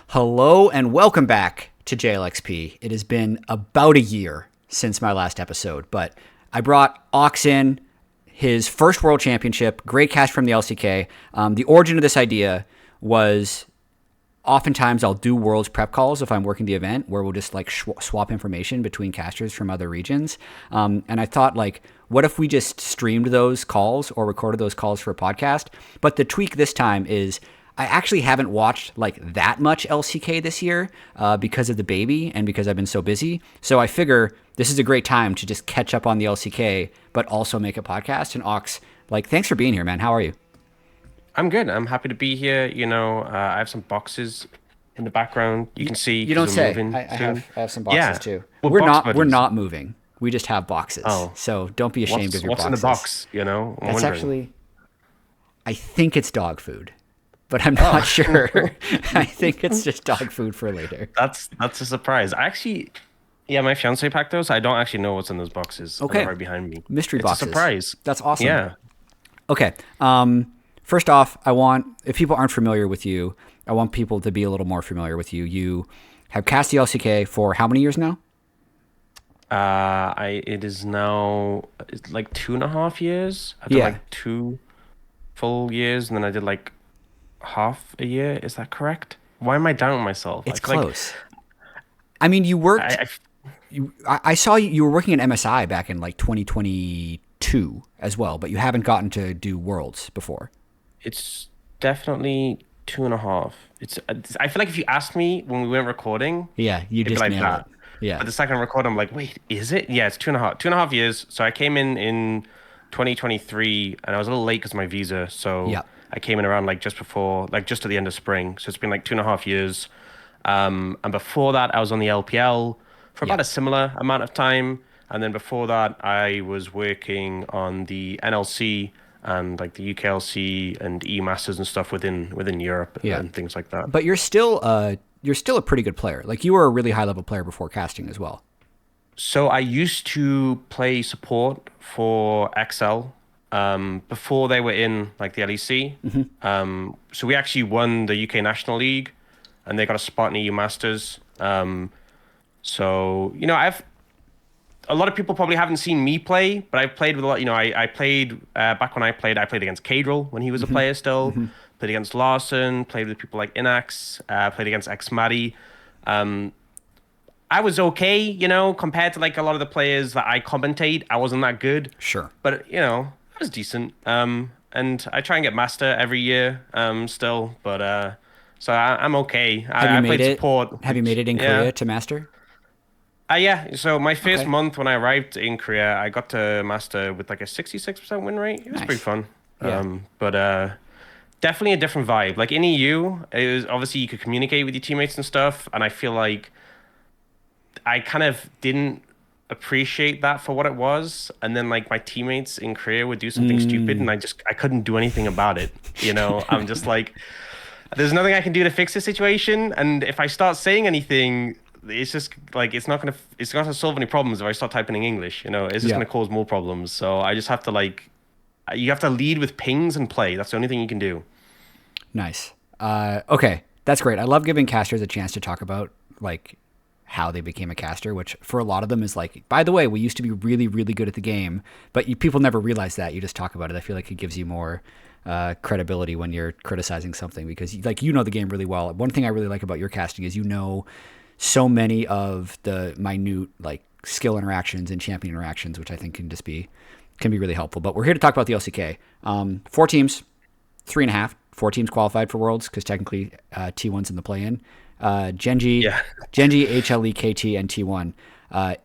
Hello and welcome back to JLXP. It has been about a year since my last episode, but I brought Aux in, his first world championship, great cast from the LCK. The origin of this idea was oftentimes I'll do worlds prep calls if I'm working the event where we'll just like swap information between casters from other regions. And I thought like, what if we just streamed those calls or recorded those calls for a podcast? But the tweak this time is I actually haven't watched like that much LCK this year because of the baby and because I've been so busy. So I figure this is a great time to just catch up on the LCK, but also make a podcast. And Aux, like, thanks for being here, man. How are you? I'm good. I'm happy to be here. I have some boxes in the background. You can see You don't because we're say. moving I soon. have some boxes Yeah, too. we're We're box not we're buddies. not moving. We just have boxes. Oh, So don't be ashamed of your what's in boxes. the box? I'm That's wondering. actually, I think it's dog food, but I'm not Oh, sure. I think it's just dog food for later. that's a surprise. Yeah, my fiance packed those. I don't actually know what's in those boxes. And Okay. they're right behind me. Mystery It's a boxes. surprise. That's awesome. Yeah. Okay. First off, if people aren't familiar with you, I want people to be a little more familiar with you. You have cast the LCK for how many years now? It is now it's like 2.5 years. I've done Yeah, like 2 full years, and then I did like half a year. Is that correct? Why am I doubting myself? it's I feel like close. I mean, you worked. I I saw you were working at MSI back in like 2022 as well, but you haven't gotten to do Worlds before. It's definitely 2.5. I feel like if you asked me when we weren't recording, Yeah, you it'd be just like nailed it. that. Yeah, But the second I record, I'm like, wait, is it? Yeah, it's 2.5. 2.5 years. So I came in 2023, and I was a little late because of my visa. So yeah, I came in around like just before, like just at the end of spring. So it's been like 2.5 years. And before that, I was on the LPL for yeah. about a similar amount of time. And then before that, I was working on the NLC and like the UKLC and E Masters and stuff within Europe Yeah. and things like that. But you're still a pretty good player. Like you were a really high level player before casting as well. So I used to play support for XL before they were in like the LEC. So we actually won the UK National League, and they got a spot in EU Masters. I've a lot of people probably haven't seen me play, but I've played with a lot. I played back when I played against Cadril when he was a player still. Played against Larson. Played with people like Inax. Played against Xmadi. I was okay, compared to like a lot of the players that I commentate. I wasn't that good, Sure. but I was decent. And I try and get master every year, still. But I'm okay. Have you I made played it? support, Have you made which it in yeah. Korea to master? Yeah. So my first Okay. month when I arrived in Korea, I got to master with like a 66% win rate. It was pretty Nice. fun. Yeah. But definitely a different vibe. Like in EU, it was obviously you could communicate with your teammates and stuff, and I feel like I kind of didn't appreciate that for what it was. And then like my teammates in Korea would do something stupid, and I couldn't do anything about it. I'm just like, there's nothing I can do to fix the situation. And if I start saying anything, it's just like it's not gonna solve any problems if I start typing in English. It's just Yeah. gonna cause more problems. So I just have to like, you have to lead with pings and play. That's the only thing you can do. Nice. Okay, that's great. I love giving casters a chance to talk about like how they became a caster, which for a lot of them is like, by the way, we used to be really, really good at the game, but people never realize that. You just talk about it. I feel like it gives you more credibility when you're criticizing something because like the game really well. One thing I really like about your casting is so many of the minute like skill interactions and champion interactions, which I think can be really helpful. But we're here to talk about the LCK. 4 teams, 3.5. 4 teams qualified for Worlds because technically T1's in the play-in. GenG, Yeah. HLE, KT, and T1.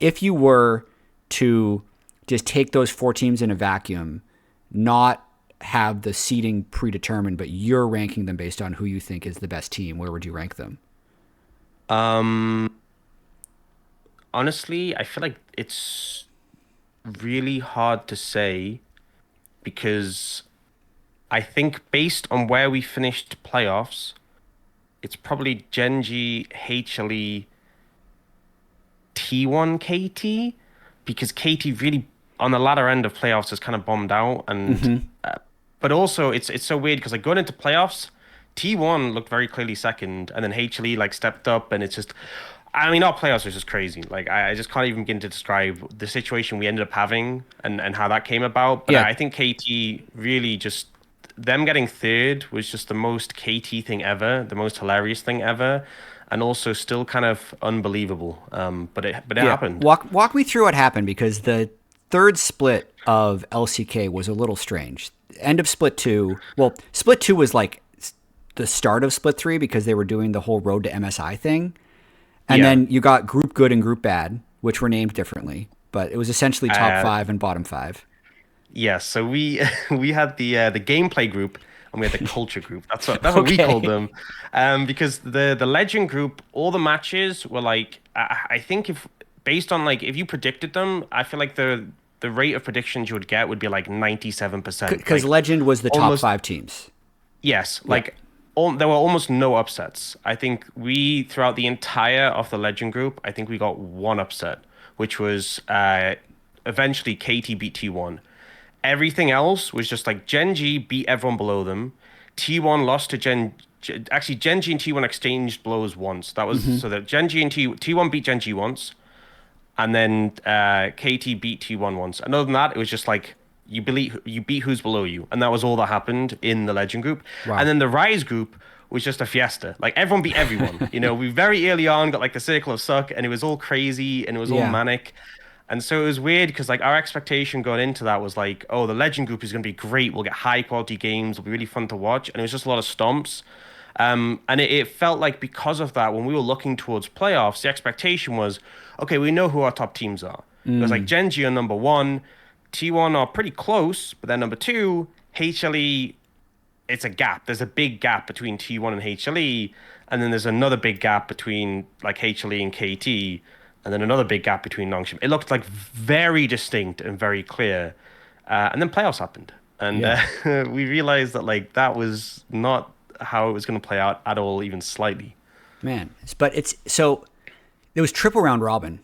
If you were to just take those 4 teams in a vacuum, not have the seeding predetermined, but you're ranking them based on who you think is the best team, where would you rank them? Um, Honestly, I feel like it's really hard to say because I think based on where we finished playoffs, it's probably GenG, HLE, T1, KT, because KT really on the latter end of playoffs has kind of bombed out, and but also it's so weird because like going into playoffs, T1 looked very clearly second, and then HLE like stepped up, and it's just, I mean, our playoffs was just crazy. Like I just can't even begin to describe the situation we ended up having and how that came about. But Yeah. I think KT really just them getting third was just the most KT thing ever, the most hilarious thing ever, and also still kind of unbelievable. But it Yeah. happened. Walk me through what happened because the third split of LCK was a little strange. End of split 2. Well, split 2 was like the start of split 3 because they were doing the whole road to MSI thing. And Yeah. then you got group good and group bad, which were named differently, but it was essentially top Uh, 5 and bottom 5. Yeah, so we we had the gameplay group and we had the culture group. That's what we called Okay. them, because the legend group, all the matches were like I think if based on like if you predicted them, I feel like the rate of predictions you would get would be like 97%. Because Like Legend was the top almost 5 teams. yes, Yeah. like there were almost no upsets. I think we throughout the entire of the legend group, I think we got one upset, which was eventually KT beat T1. Everything else was just like GenG beat everyone below them. T1 lost to Actually, GenG and T1 exchanged blows once. That was so that GenG and T1 beat GenG once, and then KT beat T1 once. And other than that, it was just like you beat who's below you, and that was all that happened in the Legend group. And Wow. then the Rise group was just a fiesta. Like everyone beat everyone. We very early on got like the Circle of Suck, and it was all crazy and it was all Yeah. manic. And so it was weird because like our expectation going into that was like, oh, the Legend group is going to be great. We'll get high quality games. It'll be really fun to watch. And it was just a lot of stomps. And it felt like because of that, when we were looking towards playoffs, the expectation was, okay, we know who our top teams are. It was like GenG are number one, T1 are pretty close, but then number two, HLE, it's a gap. There's a big gap between T1 and HLE, and then there's another big gap between like HLE and KT, and then another big gap between Nongshim. It looked like very distinct and very clear. And then playoffs happened, and Yeah. we realized that like that was not how it was going to play out at all, even slightly. Man. But it's so there was triple round robin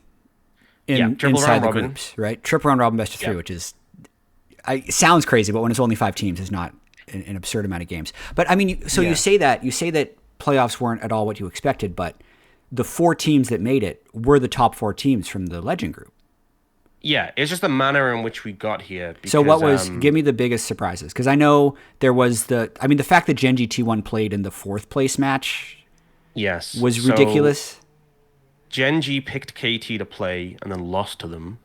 Yeah, in triple inside round the robin. groups, right? Triple round robin best of 3, Yeah. which is it sounds crazy, but when it's only 5 teams, is not an absurd amount of games. But I mean, so Yeah. you say that playoffs weren't at all what you expected, but the 4 teams that made it were the top 4 teams from the Legend group. Yeah, it's just the manner in which we got here. So Because, what was give me the biggest surprises? Because I know there was the fact that GenG T1 played in the 4th place match yes, was so ridiculous. GenG picked KT to play and then lost to them.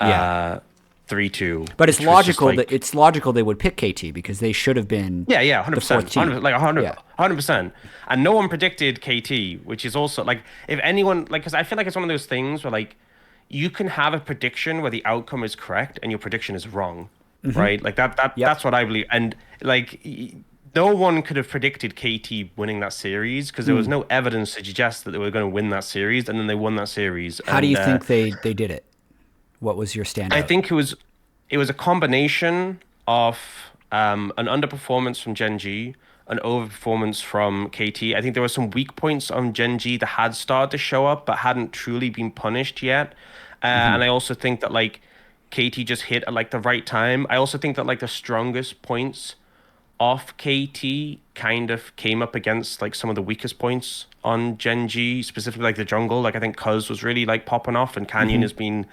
Yeah. 3-2. But it's which was just logical like, it's logical they would pick KT because they should have been yeah, the 4th 100%, team. like 100, Yeah. 100%. And no one predicted KT, which is also like if anyone like because I feel like it's one of those things where like you can have a prediction where the outcome is correct and your prediction is wrong, right? Like Yep. that's what I believe. And like no one could have predicted KT winning that series because there was no evidence to suggest that they were going to win that series, and then they won that series. How do you And, think they did it? What was your standout? I think it was a combination of an underperformance from GenG, an overperformance from KT. I think there were some weak points on GenG that had started to show up but hadn't truly been punished yet. And I also think that like KT just hit at like the right time. I also think that like the strongest points off KT kind of came up against like some of the weakest points on GenG, specifically like the jungle. Like I think Cuz was really like popping off, and Canyon has been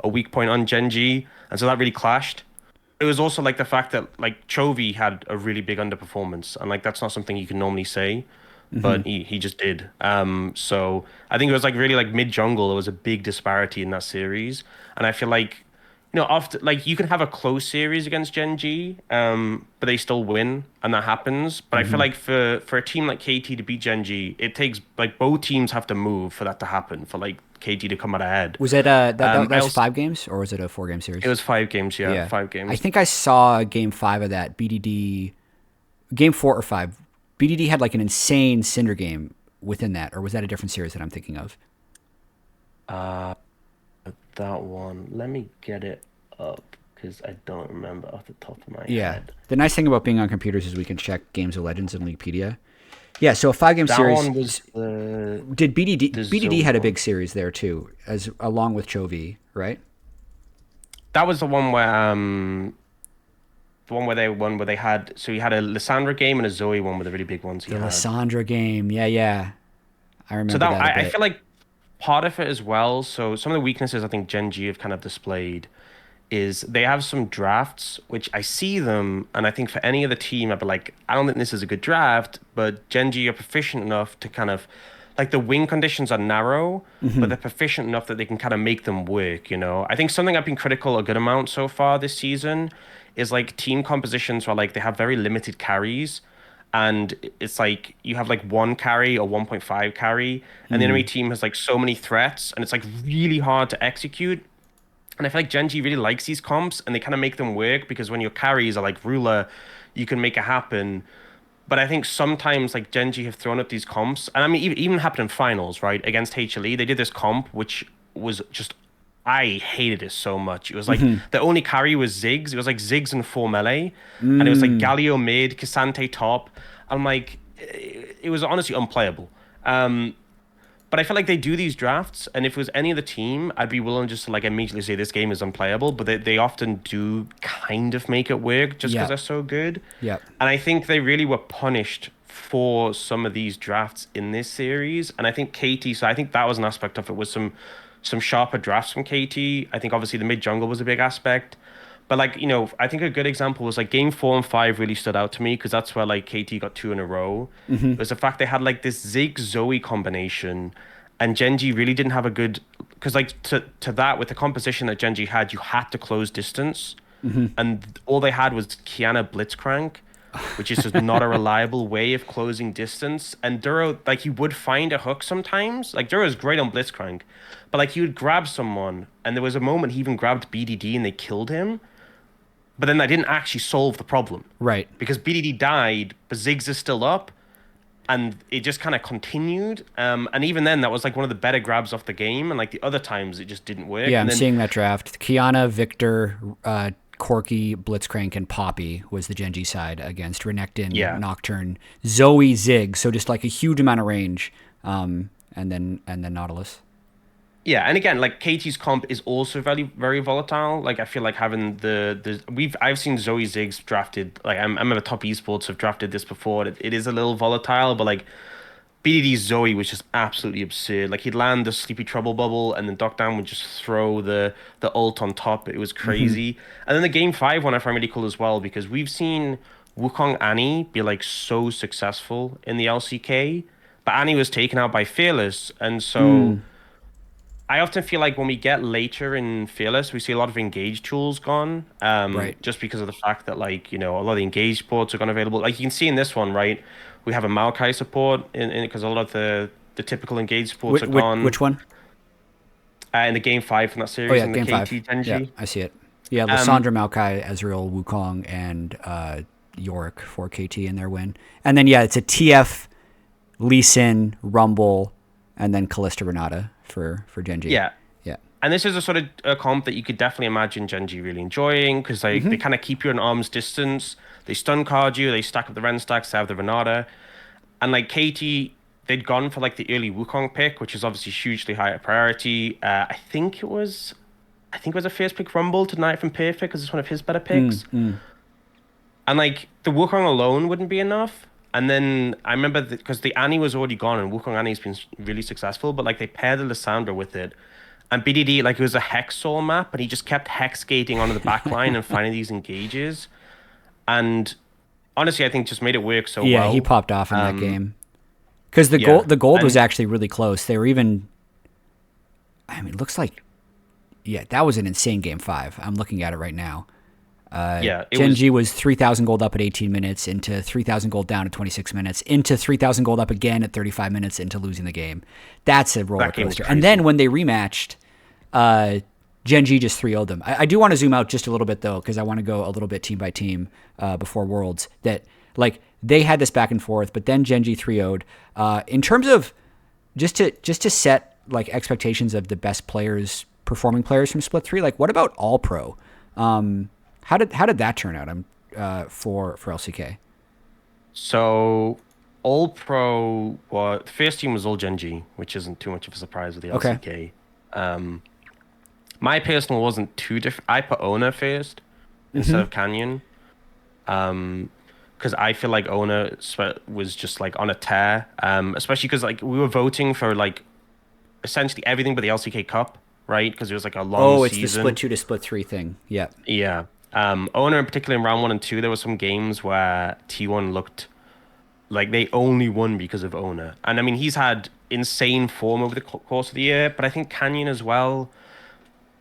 a weak point on GenG, and so that really clashed. It was also like the fact that like Chovy had a really big underperformance, and like that's not something you can normally say, but he just did. So I think it was like really like mid jungle. There was a big disparity in that series, and I feel like after like you can have a close series against GenG, but they still win, and that happens. But I feel like for a team like KT to beat GenG, it takes like both teams have to move for that to happen, for like KT to come out ahead. Was it that I was also, 5 games or was it a 4-game series? it was 5 games, yeah, Yeah. 5 games. I think I saw game 5 of that BDD game 4 or 5. BDD had like an insane Cinder game within that, or was that a different series that I'm thinking of? That one. Let me get it up because I don't remember off the top of my Yeah. head. The nice thing about being on computers is we can check Games of Legends and Leaguepedia. Yeah, so a 5-game That series. one was the Did BDD had a Zone big one. series there too, as along with Chovy, right? That was the one where The one where they won, where they had, so you had a Lissandra game and a Zoe one were the really big ones he The had. Lissandra game. Yeah, yeah. I So remember that that a I bit. feel like part of it as well. So some of the weaknesses I think GenG have kind of displayed is they have some drafts which I see them, and I think for any other team I'd be like, I don't think this is a good draft, but GenG are proficient enough to kind of like the win conditions are narrow, but they're proficient enough that they can kind of make them work, you know. I think something I've been critical a good amount so far this season is like team compositions where like they have very limited carries. And it's like you have like one carry or 1.5 carry, and the enemy Mm. team has like so many threats, and it's like really hard to execute. And I feel like GenG really likes these comps, and they kind of make them work because when your carries are like ruler, you can make it happen. But I think sometimes like GenG have thrown up these comps, and I mean even happened in finals, right? Against HLE, they did this comp which was just I hated it so much. It was like the only carry was Ziggs. It was like Ziggs and four melee, and it was like Mm. Galio mid, Cassante top. I'm like, it was honestly unplayable. Um, but I feel like they do these drafts, and if it was any other team, I'd be willing just to like immediately say this game is unplayable. But they often do kind of make it work just because Yep. they're so good. Yep. And I think they really were punished for some of these drafts in this series. And I think KT, so I think that was an aspect of it was some sharper drafts from KT. I think obviously the mid jungle was a big aspect. But like, you know, I think a good example was like game 4 and 5 really stood out to me because that's where like KT got two in a row. It was the fact they had like this Zig Zoe combination, and GenG really didn't have a good because like to that with the composition that GenG had, you had to close distance, and all they had was Kiana Blitzcrank, which is just not a reliable way of closing distance. And Duro, like he would find a hook sometimes. Like Duro is great on Blitzcrank, but like he would grab someone, and there was a moment he even grabbed BDD and they killed him. But then that didn't actually solve the problem Right. because BDD died, but Ziggs is still up, and it just kind of continued. And even then, that was like one of the better grabs off the game, and like the other times, it just didn't work. Yeah, And I'm then seeing that draft. Kiana, Victor, Corky, Blitzcrank, and Poppy was the GenG side against Renekton, yeah, Nocturne, Zoe, Zig. So just like a huge amount of range. And then Nautilus. yeah, and again, like KT's comp is also very very volatile. Like I feel like having I've seen Zoe Ziggs drafted. Like I remember top esports have drafted this before. It is a little volatile, but like BDD Zoe was just absolutely absurd. Like he'd land the Sleepy Trouble bubble, and then Doc Down would just throw the ult on top. It was crazy. And then the game 5 one I find really cool as well because we've seen Wukong Annie be like so successful in the LCK, but Annie was taken out by Fearless, and so. Mm, I often feel like when we get later in Fearless, we see a lot of engaged tools gone, right. just because of the fact that like you know a lot of the engaged ports are gone available. Like you can see in this one, right? We have a Maokai support in it because a lot of the typical engaged ports Which, are which, gone which one? in the game 5 from that Oh, series yeah, in the game KT five. Yeah, Genji. I see it. Yeah, Um, Lissandra, Maokai, Ezreal, Wukong, and Yorick for KT in their win. And then, yeah, it's a TF, Lee Sin, Rumble, and then Callista Renata for GenG. yeah, Yeah. and this is a sort of a comp that you could definitely imagine Genji really enjoying because they kind of keep you at arm's distance. They stun card you. They stack up the Ren stacks. They have the Renata. And like KT, they'd gone for like the early Wukong pick, which is obviously hugely high priority. I think it was a first pick Rumble to Knight from Perfect because it's one of his better Mm, picks. mm. And like the Wukong alone wouldn't be enough. And then I remember because the Annie was already gone and Wukong Annie's been really successful, but like they paired the Lissandra with it. And BDD, like it was a Hex Soul map, but he just kept Hex skating onto the back line and finding these engages. And honestly, I think just made it work so Yeah, he well. popped off in that game. Because Yeah. the gold was And actually really close. They were even, I mean, it looks like, yeah, that was an insane game 5. I'm looking at it right now. yeah, it was GenG was 3,000 gold up at 18 minutes, into 3,000 gold down at 26 minutes, into 3,000 gold up again at 35 minutes, into losing the game. That's a roller that game was coaster. And then crazy. when they rematched, GenG just 3-0'd them. I do want to zoom out just a little bit, though, because I want to go a little bit team by team before Worlds. That, like, they had this back and forth, but then GenG 3-0'd. In terms of just to set, like, expectations of the best players, performing players from Split 3, like, what about All Pro? How did that turn out? For LCK. So All Pro, well, the first team was all Gen G, which isn't too much of a surprise with the Okay. LCK. Um, my personal wasn't too different. I put Owner first instead of Canyon. Because I feel like Owner was just like on a tear, especially because like we were voting for like essentially everything but the LCK Cup, right? Because it was like a long Oh, it's the split season. 2 to split 3 thing. Yeah. Yeah. Owner in particular in round one and two, there were some games where T1 looked like they only won because of Owner. And I mean, he's had insane form over the course of the year, but I think Canyon as well.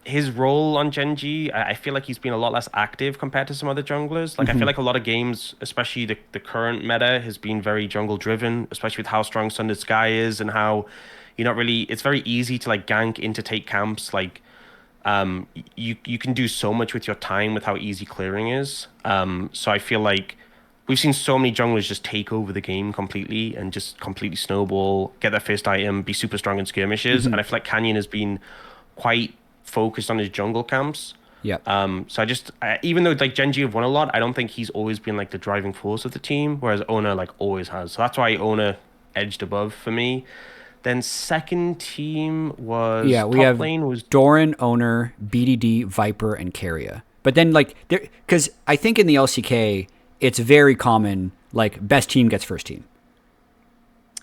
His role on GenG, I feel like he's been a lot less active compared to some other junglers. Like I feel like a lot of games, especially the current meta, has been very jungle driven, especially with how strong Sundered Sky is and how you're not really. It's very easy to like gank into take camps. Like you can do so much with your time with how easy clearing is. So I feel like we've seen so many junglers just take over the game completely and just completely snowball, get their first item, be super strong in skirmishes. And I feel like Canyon has been quite focused on his jungle camps. Yep. So even though like GenG have won a lot, I don't think he's always been like the driving force of the team, whereas Ona like always has. So that's why Ona edged above for me. Then second team Yeah, was we top have lane was Doran, Owner, BDD, Viper, and Carrier. But then, like, there, because I think in the LCK, it's very common, like, best team gets first team.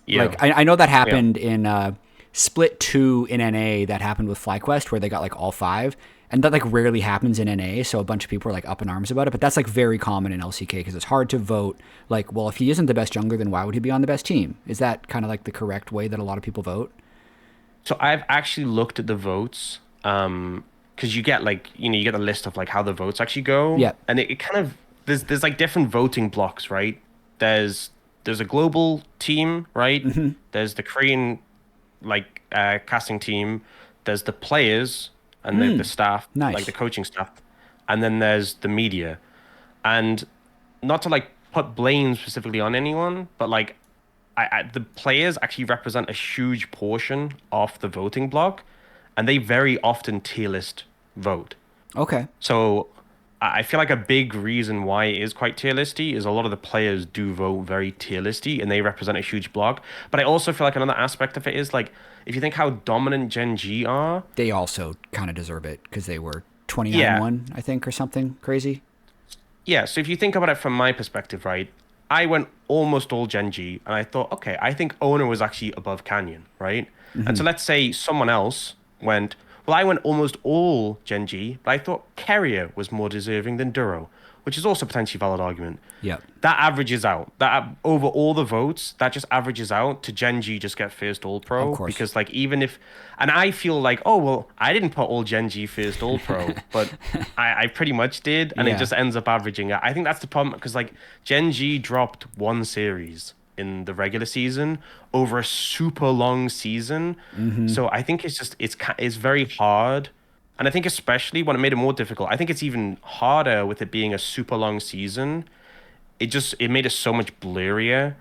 yeah, Like, I know that yeah. happened in Split 2 in NA, that happened with FlyQuest, where they got, like, all five. And that, like, rarely happens in NA, so a bunch of people are, like, up in arms about it. But that's, like, very common in LCK, because it's hard to vote. Like, well, if he isn't the best jungler, then why would he be on the best team? Is that kind of, like, the correct way that a lot of people vote? So I've actually looked at the votes, because you get like you get a list of like how the votes actually go, Yeah. and it kind of there's like different voting blocks, right? There's there's a global team, right? There's the Korean like casting team. There's the players and the staff, like the Nice. coaching staff, and then there's the media. And not to like put blame specifically on anyone, but like the players actually represent a huge portion of the voting block, and they very often tier list vote. Okay. So I feel like a big reason why it is quite tier listy is a lot of the players do vote very tier listy, and they represent a huge block. But I also feel like another aspect of it is like if you think how dominant Gen G are, They also kind of deserve it because they were yeah, 29-1, I think, or something crazy. yeah. So if you think about it from my perspective, right? I went almost all Gen G, and I thought, okay, I think Owner was actually above Canyon, right? And so let's say someone else went, well, I went almost all Gen G, but I thought Carrier was more deserving than Duro, which is also potentially a valid argument. Yep. That averages out. Over all the votes, that just averages out to Gen G just get first All Of Pro course. because like even if, and I feel like oh well I didn't put all Gen G first All Pro, but I pretty much did, and it Yeah. just ends up averaging out. I think that's the problem because like Gen G dropped one series in the regular season over a super long season, so I think it's very hard. And I think especially when it made it more difficult, I think it's even harder with it being a super long season. It made it so much blurrier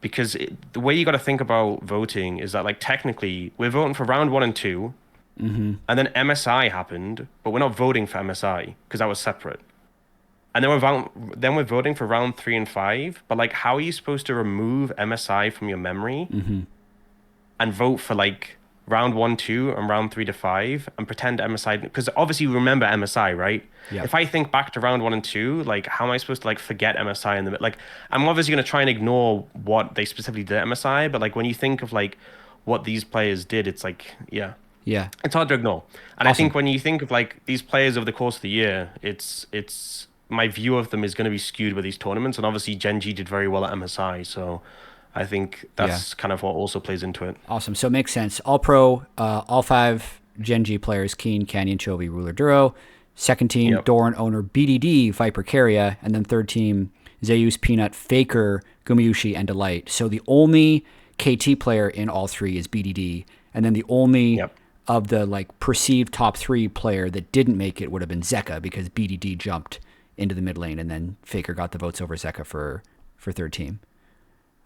because the way you got to think about voting is that like technically we're voting for round one and two, and then MSI happened, but we're not voting for MSI because that was separate. And then we're voting for round three and five. But like, how are you supposed to remove MSI from your memory and vote for like round one, two, and round three to five and pretend MSI? Because obviously you remember MSI, right? Yep. If I think back to round one and two, like how am I supposed to like forget MSI in the like? I'm obviously gonna try and ignore what they specifically did at MSI, but like when you think of like what these players did, it's like yeah, Yeah. it's hard to ignore. And I think Awesome. when you think of like these players over the course of the year, it's my view of them is going to be skewed with these tournaments. And obviously, GenG did very well at MSI, so I think Yeah. that's kind of what also plays into it. Awesome. So it makes sense. All pro, all five Gen G players: Keen, Canyon, Chovy, Ruler, Duro. Second team: Yep. Doran, Owner, BDD, Viper, Carrier, and then third team: Zeus, Peanut, Faker, Gumayushi, and Delight. So the only KT player in all three is BDD, and then the only Yep. of the like perceived top three player that didn't make it would have been Zeka because BDD jumped into the mid lane, and then Faker got the votes over Zeka for third team.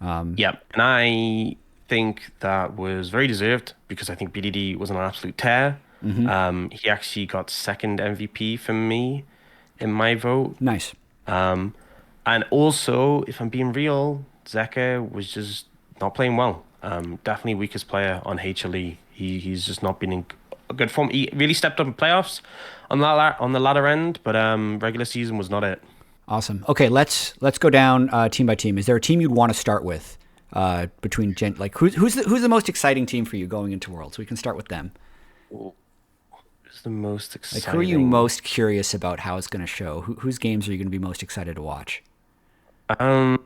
Yep. And I think that was very deserved because I think BDD was an absolute tear. He actually got second MVP from me in my vote. Nice. Um, and also, if I'm being real, Zeka was just not playing well. Definitely weakest player on HLE. He's just not been in a good form. He really stepped up in playoffs on the latter end, but regular season was not it. Awesome. Okay, let's go down team by team. Is there a team you'd want to start with between like who's the most exciting team for you going into Worlds? We can start with them. Who's the most Like, who are you exciting? most curious about how it's going to show? Whose games are you going to be most excited to watch? Um,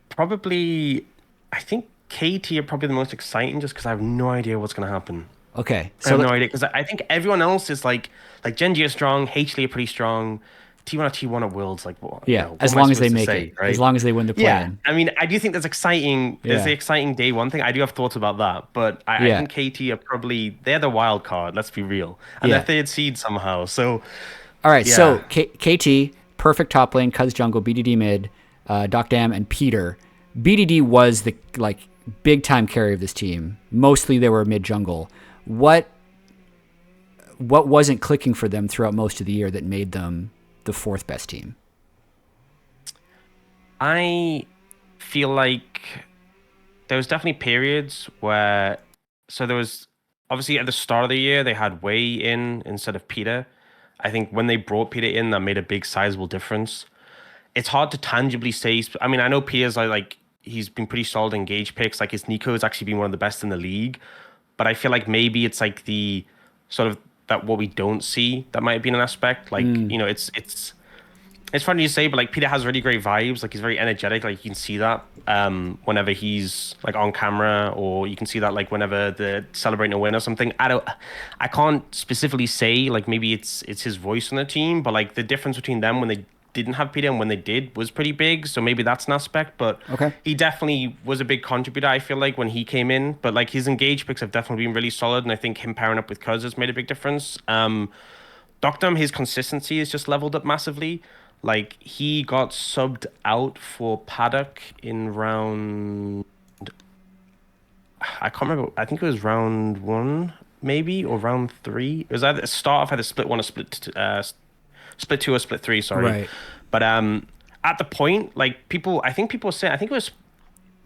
Probably, I think KT are probably the most exciting just because I have no idea what's going to happen. Okay, I so have no let, idea because I think everyone else is like GenG is strong, HLE are pretty strong, T1 or T1 at Worlds, like, well, yeah, what as am I long as they supposed to make it, say, as right? long as they win the Yeah, play-in. I mean, I do think there's exciting. There's the Yeah, exciting day one thing. I do have thoughts about that, but I yeah, think KT are probably they're the wild card. Let's be real, and they're yeah. third seed somehow. So All right, so yeah, KT, perfect top lane, Cuz jungle, BDD mid, Doc Dam, and Peter. BDD was the like big time carry of this team. Mostly they were mid jungle. What what wasn't clicking for them throughout most of the year that made them the fourth best team? I feel like there was definitely periods where so there was obviously at the start of the year they had Wei in instead of Peter. I think when they brought Peter in, that made a big sizable difference. It's hard to tangibly say. I mean, I know Pia's like he's been pretty solid in gauge picks. Like his Nico has actually been one of the best in the league. But I feel like maybe it's like the sort of that what we don't see that might have been an aspect. Like Mm, it's funny to say, but like Peter has really great vibes. Like he's very energetic. Like you can see that whenever he's like on camera, or you can see that like whenever they're celebrating a win or something. I can't specifically say like maybe it's his voice on the team, but like the difference between them when they didn't have Peter and when they did was pretty big. So maybe that's an aspect. But okay. he definitely was a big contributor. I feel like when he came in, but like his engage picks have definitely been really solid, and I think him pairing up with Cuz has made a big difference. Doctum, his consistency has just leveled up massively. Like he got subbed out for Paddock in round. I can't remember. I think it was round one, maybe, or round three. It was either a start off either split one or split two or split three. Sorry, Right. but at the point, like people, I think people say, I think it was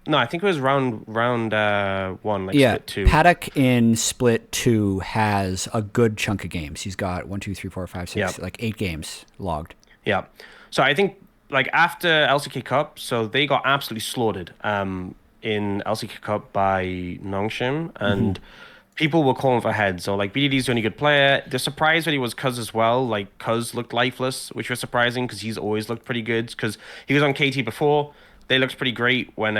no, I think it was round one, like Yeah, split two. Paddock in Split 2 has a good chunk of games. He's got one, two, three, four, five, Yeah. six, like 8 games logged. Yeah. So I think like after LCK Cup, so they got absolutely slaughtered in LCK Cup by Nongshim, and people were calling for heads. So like BDD's the only good player. They're surprised that he was Cuz as well. Like Cuz looked lifeless, which was surprising because he's always looked pretty good because he was on KT before. They looked pretty great when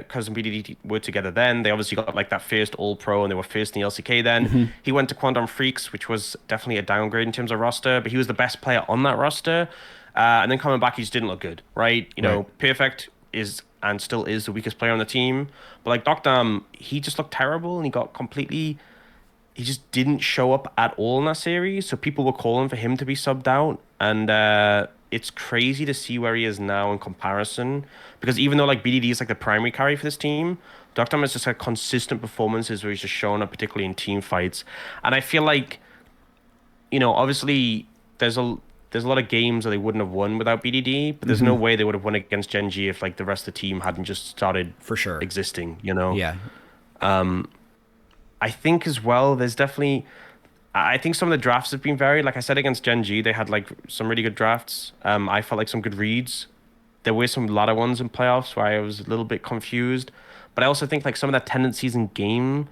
Cuz and BDD were together then. They obviously got like that first All Pro and they were first in the LCK then. He went to Quantum Freaks, which was definitely a downgrade in terms of roster, but he was the best player on that roster. And then coming back, he just didn't look good, right? You Right. know, Perfect is and still is the weakest player on the team. But like Docdam, he just looked terrible and he got completely he just didn't show up at all in that series. So people were calling for him to be subbed out. And it's crazy to see where he is now in comparison. Because even though like BDD is like the primary carry for this team, Docdam has just had consistent performances where he's just shown up, particularly in team fights. And I feel like obviously there's a lot of games that they wouldn't have won without BDD, but there's no way they would have won against GenG if like the rest of the team hadn't just started For sure. existing. Yeah. I think as well, there's definitely I think some of the drafts have been varied. Like I said against GenG, they had like some really good drafts. I felt like some good reads. There were some ladder ones in playoffs where I was a little bit confused. But I also think like some of the tendencies in game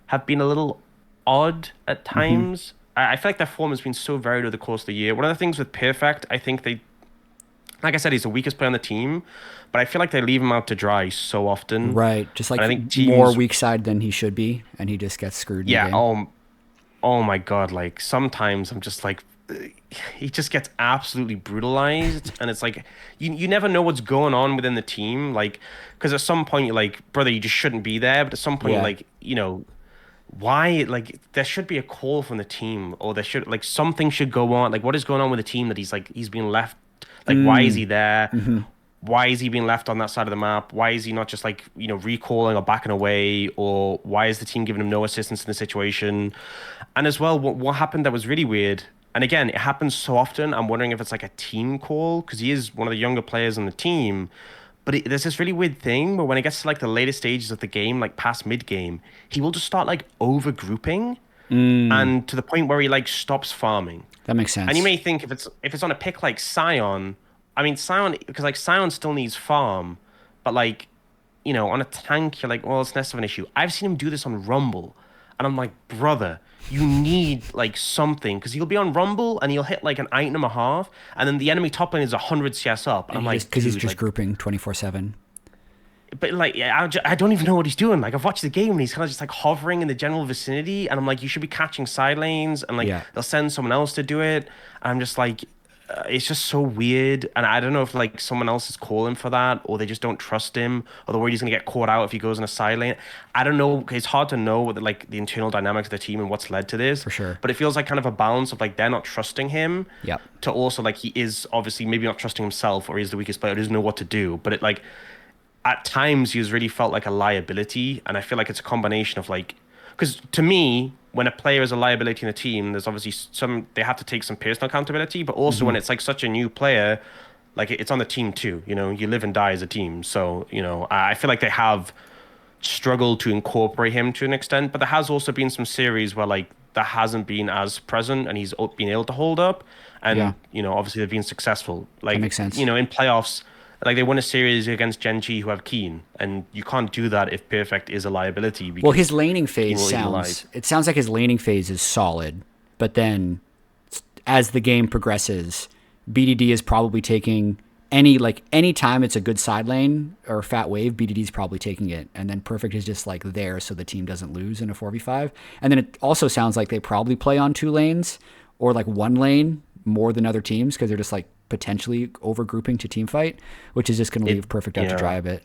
have been a little odd at times. I feel like their form has been so varied over the course of the year. One of the things with Perfect, I think like I said, he's the weakest player on the team, but I feel like they leave him out to dry so often. Right. Just And I like think more teams, weak side than he should be, and he just gets screwed in the yeah, game. oh my God, like sometimes I'm just like, he just gets absolutely brutalized, and it's like you never know what's going on within the team, like because at some point you're like, brother, you just shouldn't be there, but at some point you're Yeah. like, why like there should be a call from the team or there should like something should go on like what is going on with the team that he's being left like why is he there why is he being left on that side of the map why is he not just like recalling or backing away or why is the team giving him no assistance in the situation and as well what happened that was really weird and again it happens so often I'm wondering if it's like a team call because he is one of the younger players on the team but there's this really weird thing where when it gets to like the later stages of the game, like past mid game, he will just start like over grouping. and to the point where he like stops farming. That makes sense. And you may think if it's on a pick like Scion, I mean Scion because like Scion still needs farm, but like on a tank you're like, well, it's less of an issue. I've seen him do this on Rumble, and I'm like, brother, you need like something because he'll be on Rumble and he'll hit like an item and a half, and then the enemy top lane is 100 CS up, and I'm like, because he's just like, grouping 24/7. But like, I don't even know what he's doing. Like, I've watched the game and he's kind of just like hovering in the general vicinity, and I'm like, you should be catching side lanes, and like they'll send someone else to do it. And I'm just like, it's just so weird, and I don't know if like someone else is calling for that, or they just don't trust him, or they're worried he's gonna get caught out if he goes in a side lane. I don't know. It's hard to know what like the internal dynamics of the team and what's led to this. For sure. But it feels like kind of a balance of like they're not trusting him. Yep. To also like he is obviously maybe not trusting himself, or he's the weakest player, doesn't know what to do. But it like. At times, he has really felt like a liability, and I feel like it's a combination of like, because to me, when a player is a liability in a team, there's obviously they have to take some personal accountability, but also when it's like such a new player, like it's on the team too. You live and die as a team, so I feel like they have struggled to incorporate him to an extent, but there has also been some series where like that hasn't been as present, and he's been able to hold up, and obviously they've been successful. Like that makes sense. In playoffs. Like they won a series against GenG who have Keen, and you can't do that if Perfect is a liability. Well, his laning phase sounds like his laning phase is solid, but then as the game progresses, BDD is probably taking any time it's a good side lane or fat wave, BDD is probably taking it, and then Perfect is just like there so the team doesn't lose in a 4v5. And then it also sounds like they probably play on 2 lanes or like 1 lane more than other teams because they're just like potentially over grouping to team fight, which is just going to leave Perfect out to dry a bit.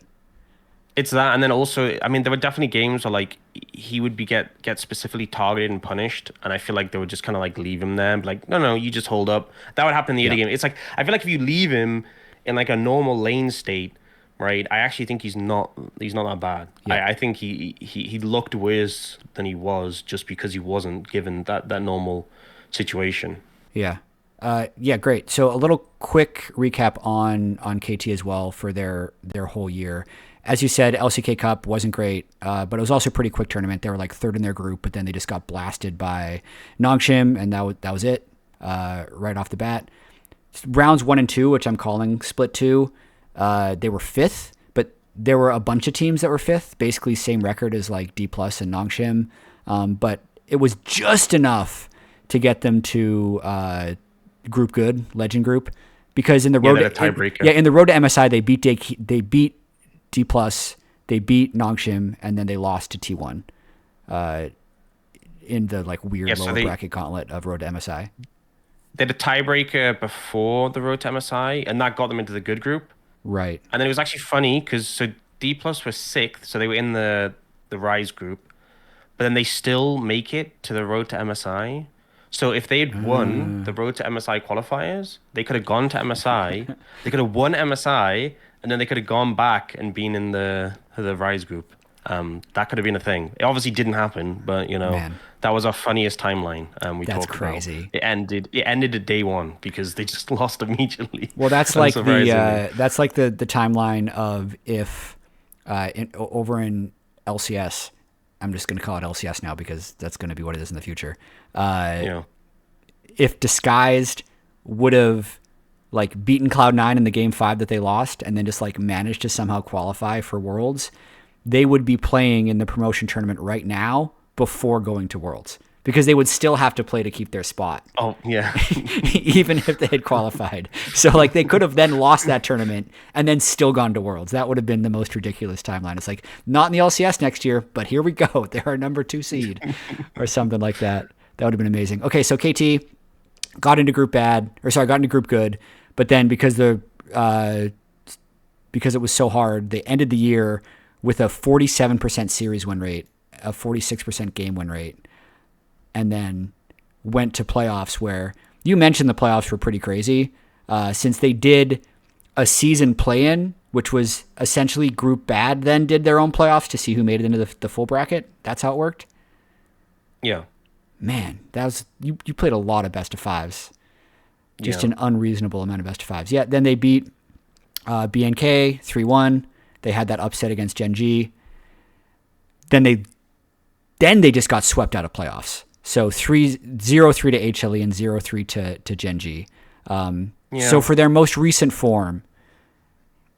It's that, and then also, I mean, there were definitely games where like he would be get specifically targeted and punished, and I feel like they would just kind of like leave him there, and be like, no, you just hold up. That would happen in the other game. It's like I feel like if you leave him in like a normal lane state, right? I actually think he's not that bad. Yeah. I think he looked worse than he was just because he wasn't given that normal situation. Yeah. Great. So a little quick recap on KT as well for their whole year. As you said, LCK Cup wasn't great, but it was also a pretty quick tournament. They were like 3rd in their group, but then they just got blasted by Nongshim, and that was it right off the bat. Rounds 1 and 2, which I'm calling split 2, they were 5th, but there were a bunch of teams that were 5th, basically same record as like D+ and Nongshim, but it was just enough to get them to group good, legend group, because in the road in the road to MSI they beat D+, they beat Nongshim, and then they lost to T1 in the like weird lower bracket gauntlet of road to MSI. They had a tiebreaker before the road to MSI, and that got them into the good group. Right. And then it was actually funny because D+ were 6th, so they were in the Rise group, but then they still make it to the road to MSI. So if they had won the road to MSI qualifiers, they could have gone to MSI. They could have won MSI, and then they could have gone back and been in the Rise group. That could have been a thing. It obviously didn't happen, but that was our funniest timeline. That's crazy. It ended at day 1 because they just lost immediately. Well, that's like the timeline of if over in LCS. I'm just going to call it LCS now because that's going to be what it is in the future. If Disguised would have like beaten Cloud9 in the game 5 that they lost and then just like managed to somehow qualify for Worlds, they would be playing in the promotion tournament right now before going to Worlds because they would still have to play to keep their spot. Oh, yeah. Even if they had qualified. So like they could have then lost that tournament and then still gone to Worlds. That would have been the most ridiculous timeline. It's like, not in the LCS next year, but here we go. They're our number 2 seed or something like that. That would have been amazing. Okay, so KT got into group good, but then because it was so hard, they ended the year with a 47% series win rate, a 46% game win rate, and then went to playoffs where you mentioned the playoffs were pretty crazy since they did a season play-in, which was essentially group bad, then did their own playoffs to see who made it into the full bracket. That's how it worked? Yeah. Man, that was you played a lot of best of 5s. Just an unreasonable amount of best of 5s. Yeah, then they beat BNK 3-1. They had that upset against GenG. Then they just got swept out of playoffs. So 0-3 to HLE and 0-3 to GenG. So for their most recent form,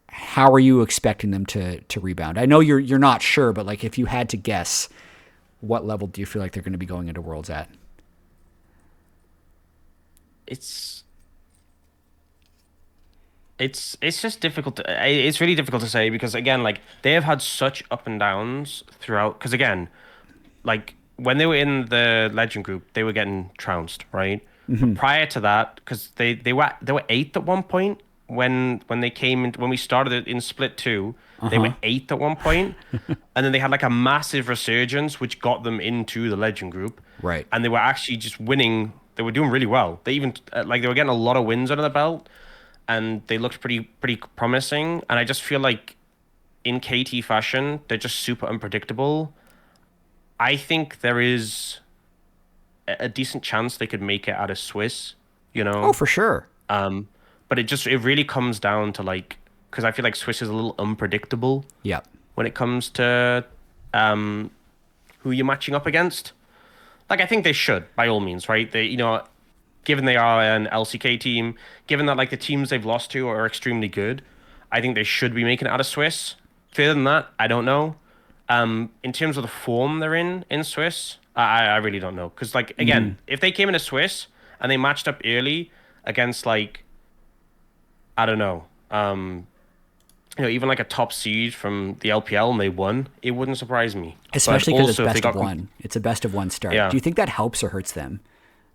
how are you expecting them to rebound? I know you're not sure, but like if you had to guess, what level do you feel like they're going to be going into Worlds at? It's just difficult it's really difficult to say because again, like they have had such up and downs throughout. Because again, like when they were in the Legend group, they were getting trounced, right? But prior to that, because they were eighth at one point when they came in when we started it in Split 2, they were eighth at one point, and then they had like a massive resurgence which got them into the Legend group, Right. and they were actually just winning. They were doing really well. They even like they were getting a lot of wins under the belt, and they looked pretty promising. And I just feel like in KT fashion, they're just super unpredictable. I think there is a decent chance they could make it out of Swiss, you Oh, know. for sure. But it really comes down to like because I feel like Swiss is a little unpredictable Yep. when it comes to um who you're matching up against. Like I think they should by all means, right? They given they are an LCK team, given that like the teams they've lost to are extremely good, I think they should be making it out of Swiss. Further than that, I don't know. In terms of the form they're in Swiss, I really don't know. Because like again, if they came into Swiss and they matched up early against like I don't know, even like a top seed from the LPL and they won, it wouldn't surprise me. Especially But because it's also if they best of got one. It's a best of one start. yeah. Do you think that helps or hurts them?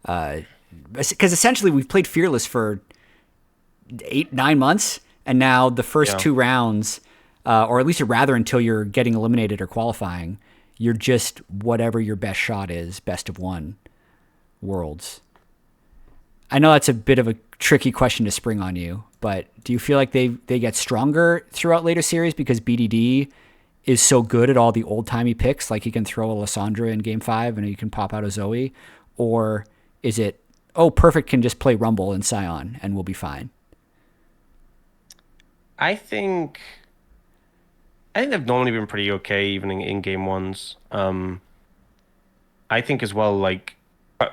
Because essentially we've played Fearless for 8-9 months, and now the first Yeah. two rounds, or at least rather until you're getting eliminated or qualifying, you're just whatever your best shot is, best of one Worlds. I know that's a bit of a tricky question to spring on you, but do you feel like they get stronger throughout later series because BDD is so good at all the old-timey picks, like he can throw a Lissandra in Game 5 and he can pop out a Zoe? Or is it, oh, Perfect can just play Rumble and Scion and we'll be fine? I think they've normally been pretty okay even in game ones. I think as well like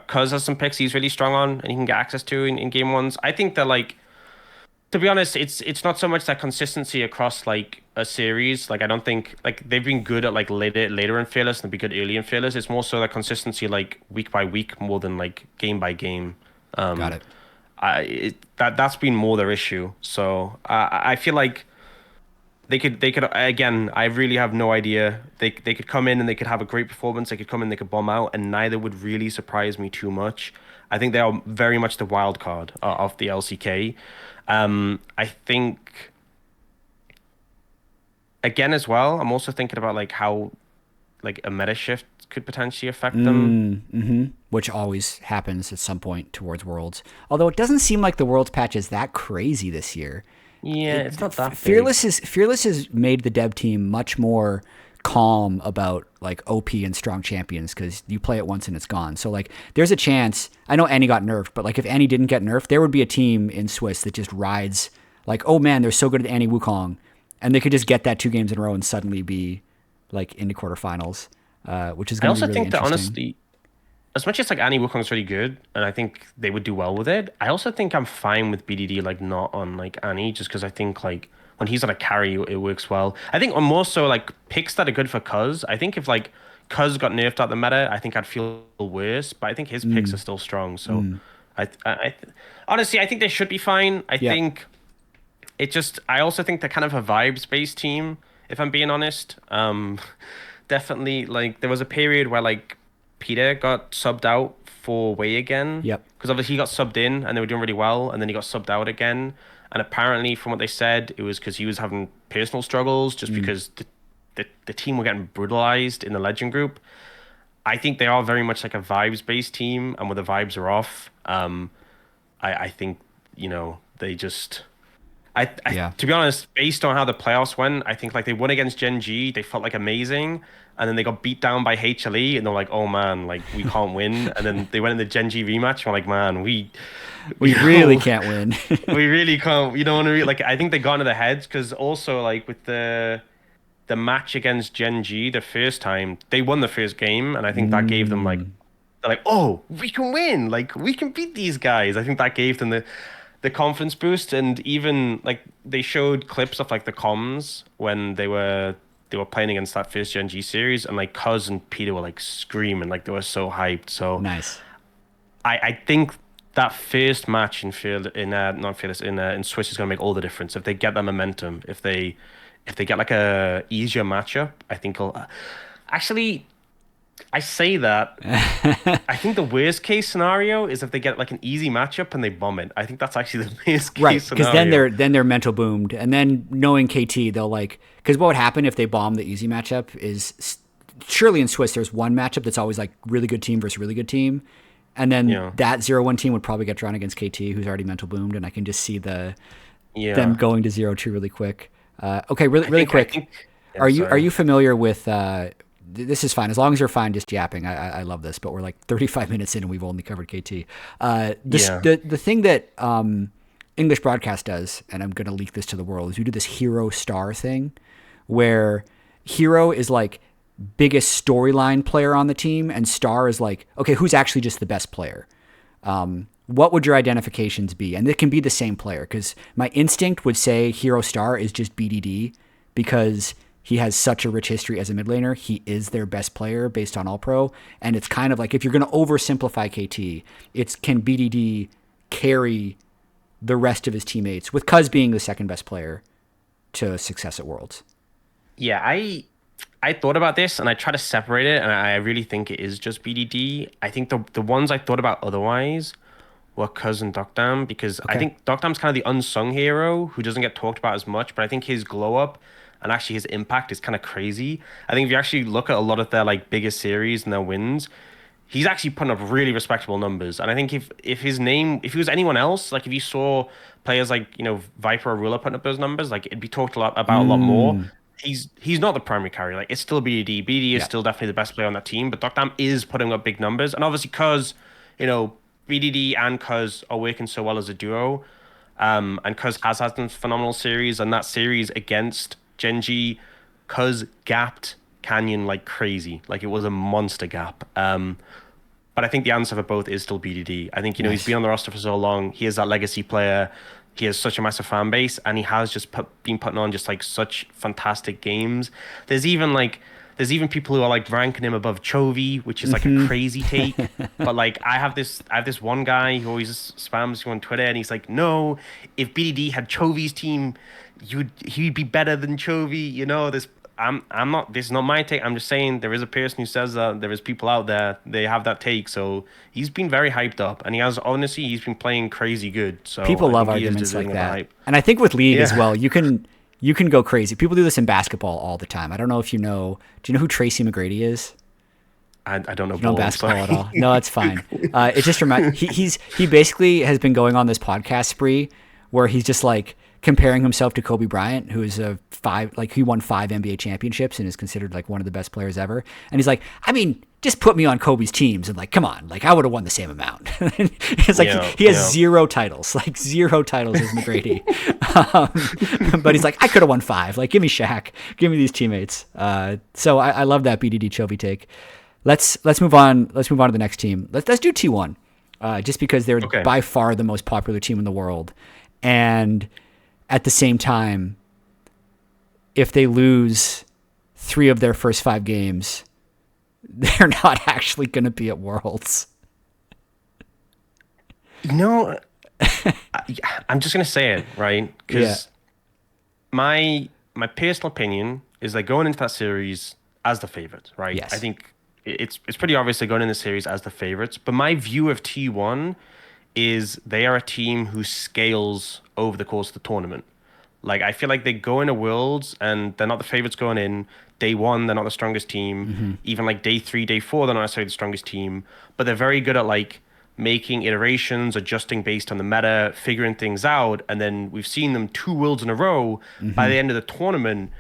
Cuz has some picks he's really strong on and he can get access to in game ones. I think that like to be honest, it's not so much that consistency across like a series. Like I don't think like they've been good at like later in Fearless and they'll be good early in Fearless. It's more so that consistency like week by week more than like game by game. Got it. That's been more their issue. So I feel like they could again. I really have no idea. They could come in and they could have a great performance. They could come in, they could bomb out, and neither would really surprise me too much. I think they are very much the wild card of the LCK. I think again as well. I'm also thinking about like how like a meta shift could potentially affect them. Which always happens at some point towards Worlds. Although it doesn't seem like the Worlds patch is that crazy this year. Yeah, it's not that big. Fearless has made the dev team much more calm about like OP and strong champions because you play it once and it's gone. So like there's a chance. I know Annie got nerfed, but like if Annie didn't get nerfed, there would be a team in Swiss that just rides like, oh man, they're so good at Annie Wukong, and they could just get that 2 games in a row and suddenly be like into quarterfinals, which is I going to also be really think that interesting. honestly, as much as like Annie Wukong's really good, and I think they would do well with it, I also think I'm fine with BDD like not on like Annie, just because I think like when he's on a carry, it works well. I think on more so like picks that are good for Cuz. I think if like Cuz got nerfed out the meta, I think I'd feel worse, but I think his picks are still strong. So honestly, I think they should be fine. I Yeah. think it just I also think they're kind of a vibes based team, if I'm being honest. Definitely like there was a period where like Peter got subbed out for Wei again. Yep. Because obviously he got subbed in and they were doing really well, and then he got subbed out again. And apparently, from what they said, it was because he was having personal struggles, just because the team were getting brutalized in the Legend group. I think they are very much like a vibes based team, and when the vibes are off, I think they just. Yeah. To be honest, based on how the playoffs went, I think like they won against GenG, they felt like amazing, and then they got beat down by HLE, and they're like, oh man, like we can't win. And then they went in the GenG rematch, and we're like, man, we really can't win. we really can't. You don't want to like. I think they got into their heads because also like with the match against GenG the first time they won the first game, and I think that gave them like they're like, oh, we can win. Like we can beat these guys. I think that gave them the confidence boost, and even like they showed clips of like the comms when they were playing against that first GenG series, and like Cuz and Peter were like screaming, like they were so hyped. So Nice. I think that first match in field in not fearless in Swiss is going to make all the difference. If they get that momentum, if they get like a easier matchup, I think it'll actually. I say that. I think the worst case scenario is if they get like an easy matchup and they bomb it. I think that's actually the worst Right, case because scenario. then they're mental boomed, and then knowing KT, they'll like because what would happen if they bomb the easy matchup is surely in Swiss there's one matchup that's always like really good team versus really good team, and then Yeah. that 0-1 team would probably get drawn against KT, who's already mental boomed, and I can just see them Yeah. going to 0-2 really quick. Okay, really I really think I quick. think yeah, Are sorry. you familiar with? This is fine as long as you're fine just yapping. I love this, but we're like 35 minutes in and we've only covered KT. Yeah. The thing that English broadcast does, and I'm going to leak this to the world, is we do this hero star thing, where hero is like biggest storyline player on the team, and star is like okay, who's actually just the best player. What would your identifications be? And it can be the same player because my instinct would say hero star is just BDD because he has such a rich history as a mid laner. He is their best player based on All Pro. And it's kind of like if you're going to oversimplify KT, it's can BDD carry the rest of his teammates with Cuz being the second best player to success at Worlds. Yeah, I thought about this and I try to separate it, and I really think it is just BDD. I think the ones I thought about otherwise were Cuz and Dokdam, because I Okay. think Dokdam's kind of the unsung hero who doesn't get talked about as much, but I think his glow up and actually his impact is kind of crazy. I think if you actually look at a lot of their like biggest series and their wins, he's actually putting up really respectable numbers. And I think if his name, if he was anyone else, like if you saw players like, Viper or Ruler putting up those numbers, like it'd be talked a lot more. Mm, He's not the primary carry. Like it's still BD. BD is yeah. still definitely the best player on that team, but Dokdam is putting up big numbers. And obviously cuz, you know, BDD and Cuz are working so well as a duo. And Cuz has had some phenomenal series, and that series against GenG, Cuz gapped Canyon like crazy. Like it was a monster gap. But I think the answer for both is still BDD. I think, he's been Nice. on the roster for so long. He is that legacy player. He has such a massive fan base, and he has just been putting on just like such fantastic games. There's even like, there's even people who are like ranking him above Chovy, which is like a crazy take. But like, I have this one guy who always spams you on Twitter, and he's like, no, if BDD had Chovy's team, he'd be better than Chovy. This I'm not this is not my take. I'm just saying there is a person who says that there is people out there they have that take. So he's been very hyped up, and he's been playing crazy good. So People I love think he is arguments like deserving of the that. hype. And I think with League as Yeah. well, you can go crazy. People do this in basketball all the time. I don't know if you know. Do you know who Tracy McGrady is? I don't know You know ball, I'm basketball at sorry. all? No, it's fine. It just he basically has been going on this podcast spree where he's just like comparing himself to Kobe Bryant, who is he won 5 NBA championships and is considered like one of the best players ever. And he's like, I mean, just put me on Kobe's teams and like, come on, like I would have won the same amount. It's like Yeah, he has yeah. zero titles, like zero titles as McGrady. But he's like, I could have won 5. Like, give me Shaq, give me these teammates. So I love that BDD Chovy take. Let's move on. Let's move on to the next team. Let's do T1, just because they're Okay. by far the most popular team in the world, and at the same time, if they lose 3 of their first 5 games, they're not actually going to be at Worlds. You know, I'm just gonna say it, right? Yeah. Because my personal opinion is they're going into that series as the favorites, right? I Yes. think it's pretty obvious they're going in the series as the favorites. But my view of T1 is they are a team who scales over the course of the tournament. Like I feel like they go into Worlds and they're not the favorites going in. Day one, they're not the strongest team. Even like day three, day four, they're not necessarily the strongest team. But they're very good at like making iterations, adjusting based on the meta, figuring things out. And then we've seen them 2 Worlds in a row. By the end of the tournament,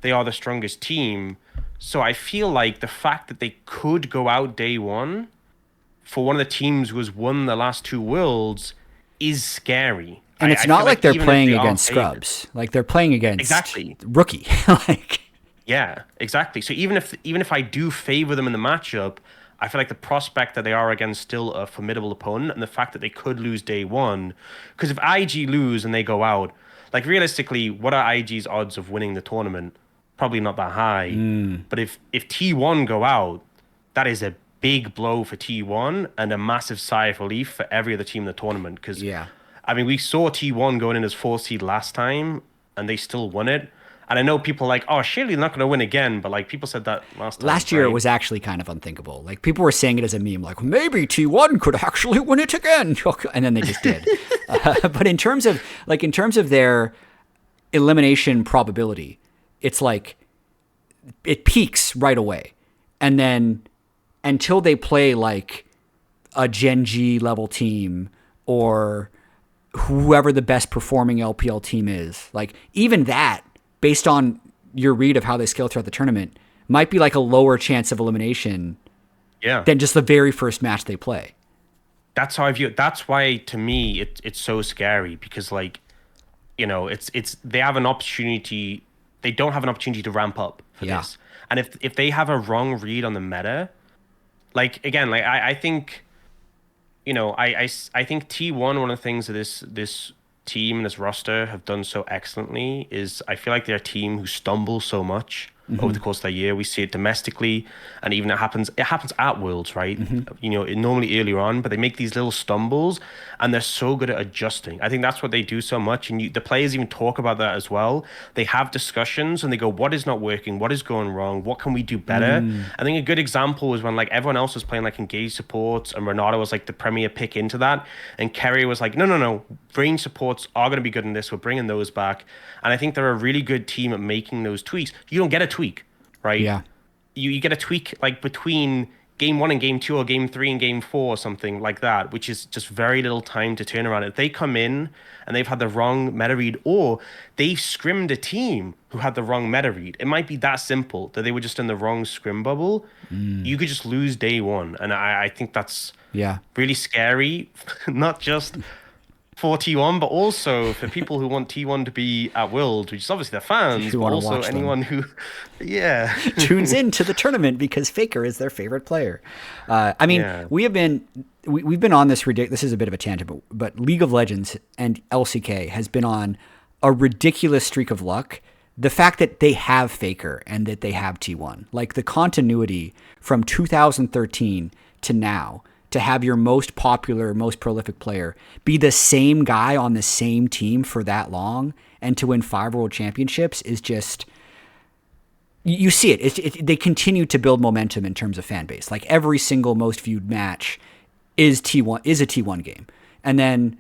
they are the strongest team. So I feel like the fact that they could go out day one for one of the teams who has won the last 2 Worlds is scary. And it's I not feel like they're even if playing they are against favorites. scrubs. Like they're playing against Exactly. rookie. Like Yeah, exactly. So even if I do favor them in the matchup, I feel like the prospect that they are against still a formidable opponent, and the fact that they could lose day one, because if IG lose and they go out, like realistically, what are IG's odds of winning the tournament? Probably not that high. But if T1 go out, that is a big blow for T1 and a massive sigh of relief for every other team in the tournament. Because Yeah. I mean, we saw T1 going in as 4th seed last time, and they still won it. And I know people are like, oh, surely they're not going to win again. But like people said that last time. Last year, it right? was actually kind of unthinkable. Like, people were saying it as a meme, like, maybe T1 could actually win it again. And then they just did. But in terms of their elimination probability, it's like it peaks right away. And then until they play like a GenG level team or whoever the best performing LPL team is, like even that, based on your read of how they scale throughout the tournament, might be like a lower chance of elimination than just the very first match they play. That's how I view it. That's why, to me, it's so scary because, like, you know, it's they have an opportunity. They don't have an opportunity to ramp up for this. And if they have a wrong read on the meta, like again, like I think, you know, I think T1, one of the things that this team and this roster have done so excellently is I feel like they're a team who stumbles so much over the course of the year. We see it domestically, and even it happens at Worlds, right? You know, normally earlier on, but they make these little stumbles, and they're so good at adjusting. I think that's what they do so much, and the players even talk about that as well. They have discussions, and they go, what is not working? What is going wrong? What can we do better? I think a good example was when like everyone else was playing like engaged supports, and Renato was like the premier pick into that, and Kerry was like, no, range supports are going to be good in this. We're bringing those back. And I think they're a really good team at making those tweaks. You don't get a tweak, right? Yeah. You get a tweak like between game 1 and game 2 or game 3 and game 4 or something like that, which is just very little time to turn around. If they come in and they've had the wrong meta read, or they've scrimmed a team who had the wrong meta read, it might be that simple that they were just in the wrong scrim bubble. You could just lose day one. And I think that's really scary, not just for T1, but also for people who want T1 to be at World, which is obviously their fans, but also anyone who, tunes into the tournament because Faker is their favorite player. I mean, we've been on this this is a bit of a tangent, but League of Legends and LCK has been on a ridiculous streak of luck. The fact that they have Faker and that they have T1, like the continuity from 2013 to now, to have your most popular, most prolific player be the same guy on the same team for that long and to win 5 world championships is just, you see it. They continue to build momentum in terms of fan base. Like every single most viewed match is a T1 game. And then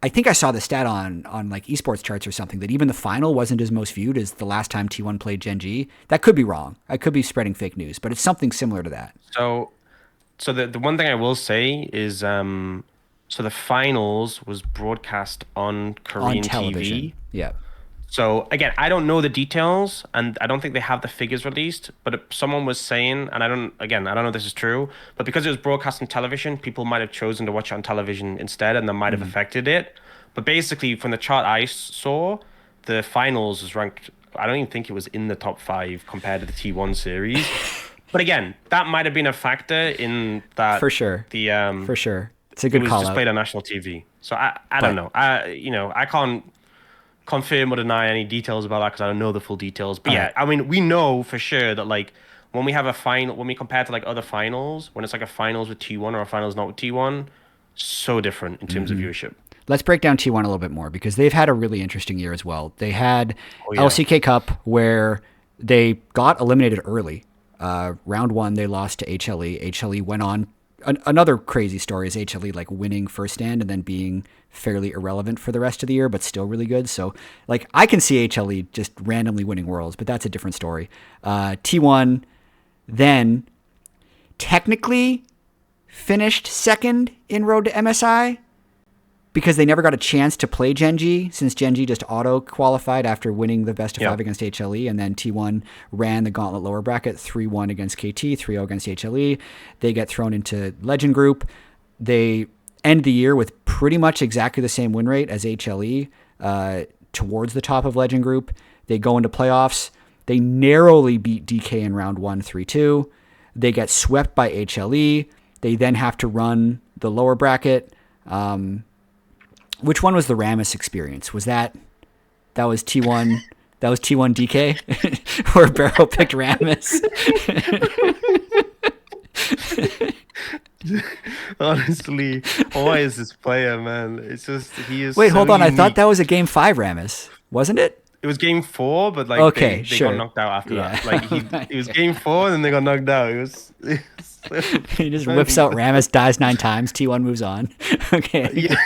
I think I saw the stat on like esports charts or something that even the final wasn't as most viewed as the last time T1 played GenG. That could be wrong. I could be spreading fake news, but it's something similar to that. So the one thing I will say is, so the finals was broadcast on Korean television. TV. Yeah. So again, I don't know the details, and I don't think they have the figures released. But someone was saying, and I don't know if this is true, but because it was broadcast on television, people might have chosen to watch it on television instead, and that might have affected it. But basically, from the chart I saw, the finals was ranked. I don't even think it was in the top 5 compared to the T1 series. But again, that might have been a factor in that. For sure. For sure. It's a good call. It was displayed on national TV. So I don't know. I can't confirm or deny any details about that because I don't know the full details. But I mean, we know for sure that like when we have a final, when we compare to like other finals, when it's like a finals with T1 or a finals not with T1, so different in terms of viewership. Let's break down T1 a little bit more because they've had a really interesting year as well. They had LCK Cup where they got eliminated early. Round 1, they lost to HLE. HLE went on. Another crazy story is HLE like winning first stand and then being fairly irrelevant for the rest of the year, but still really good. So like I can see HLE just randomly winning worlds, but that's a different story. T1 then technically finished second in Road to MSI because they never got a chance to play GenG since GenG just auto-qualified after winning the best of 5 against HLE, and then T1 ran the gauntlet lower bracket, 3-1 against KT, 3-0 against HLE. They get thrown into Legend Group. They end the year with pretty much exactly the same win rate as HLE towards the top of Legend Group. They go into playoffs. They narrowly beat DK in round 1, 3-2. They get swept by HLE. They then have to run the lower bracket. Which one was the Rammus experience? Was that was T1? That was T1 DK, where Barrow picked Rammus. Honestly, why is this player, man? It's just he is. Wait, so hold on. Unique. I thought that was a game 5 Rammus, wasn't it? It was game 4, but like Okay, they sure. got knocked out after Yeah. that. Like it was game 4, and then they got knocked out. It was so He just whips out Rammus, dies 9 times. T1 moves on. Okay. Yeah.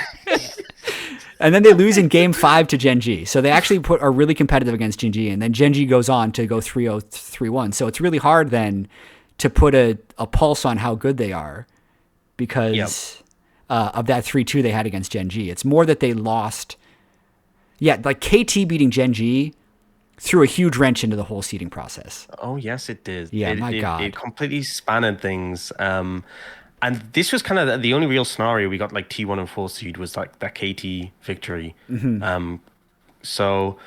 And then they lose in game 5 to GenG. So they actually are really competitive against GenG, and then GenG goes on to go 3-0, 3-1. So it's really hard then to put a pulse on how good they are because of that 3-2 they had against GenG. It's more that they lost. Yeah, like KT beating GenG threw a huge wrench into the whole seeding process. Oh yes, it did. Yeah, my God. It completely spanned things. And this was kind of the only real scenario we got like T1 and 4 seed was like that KT victory. So,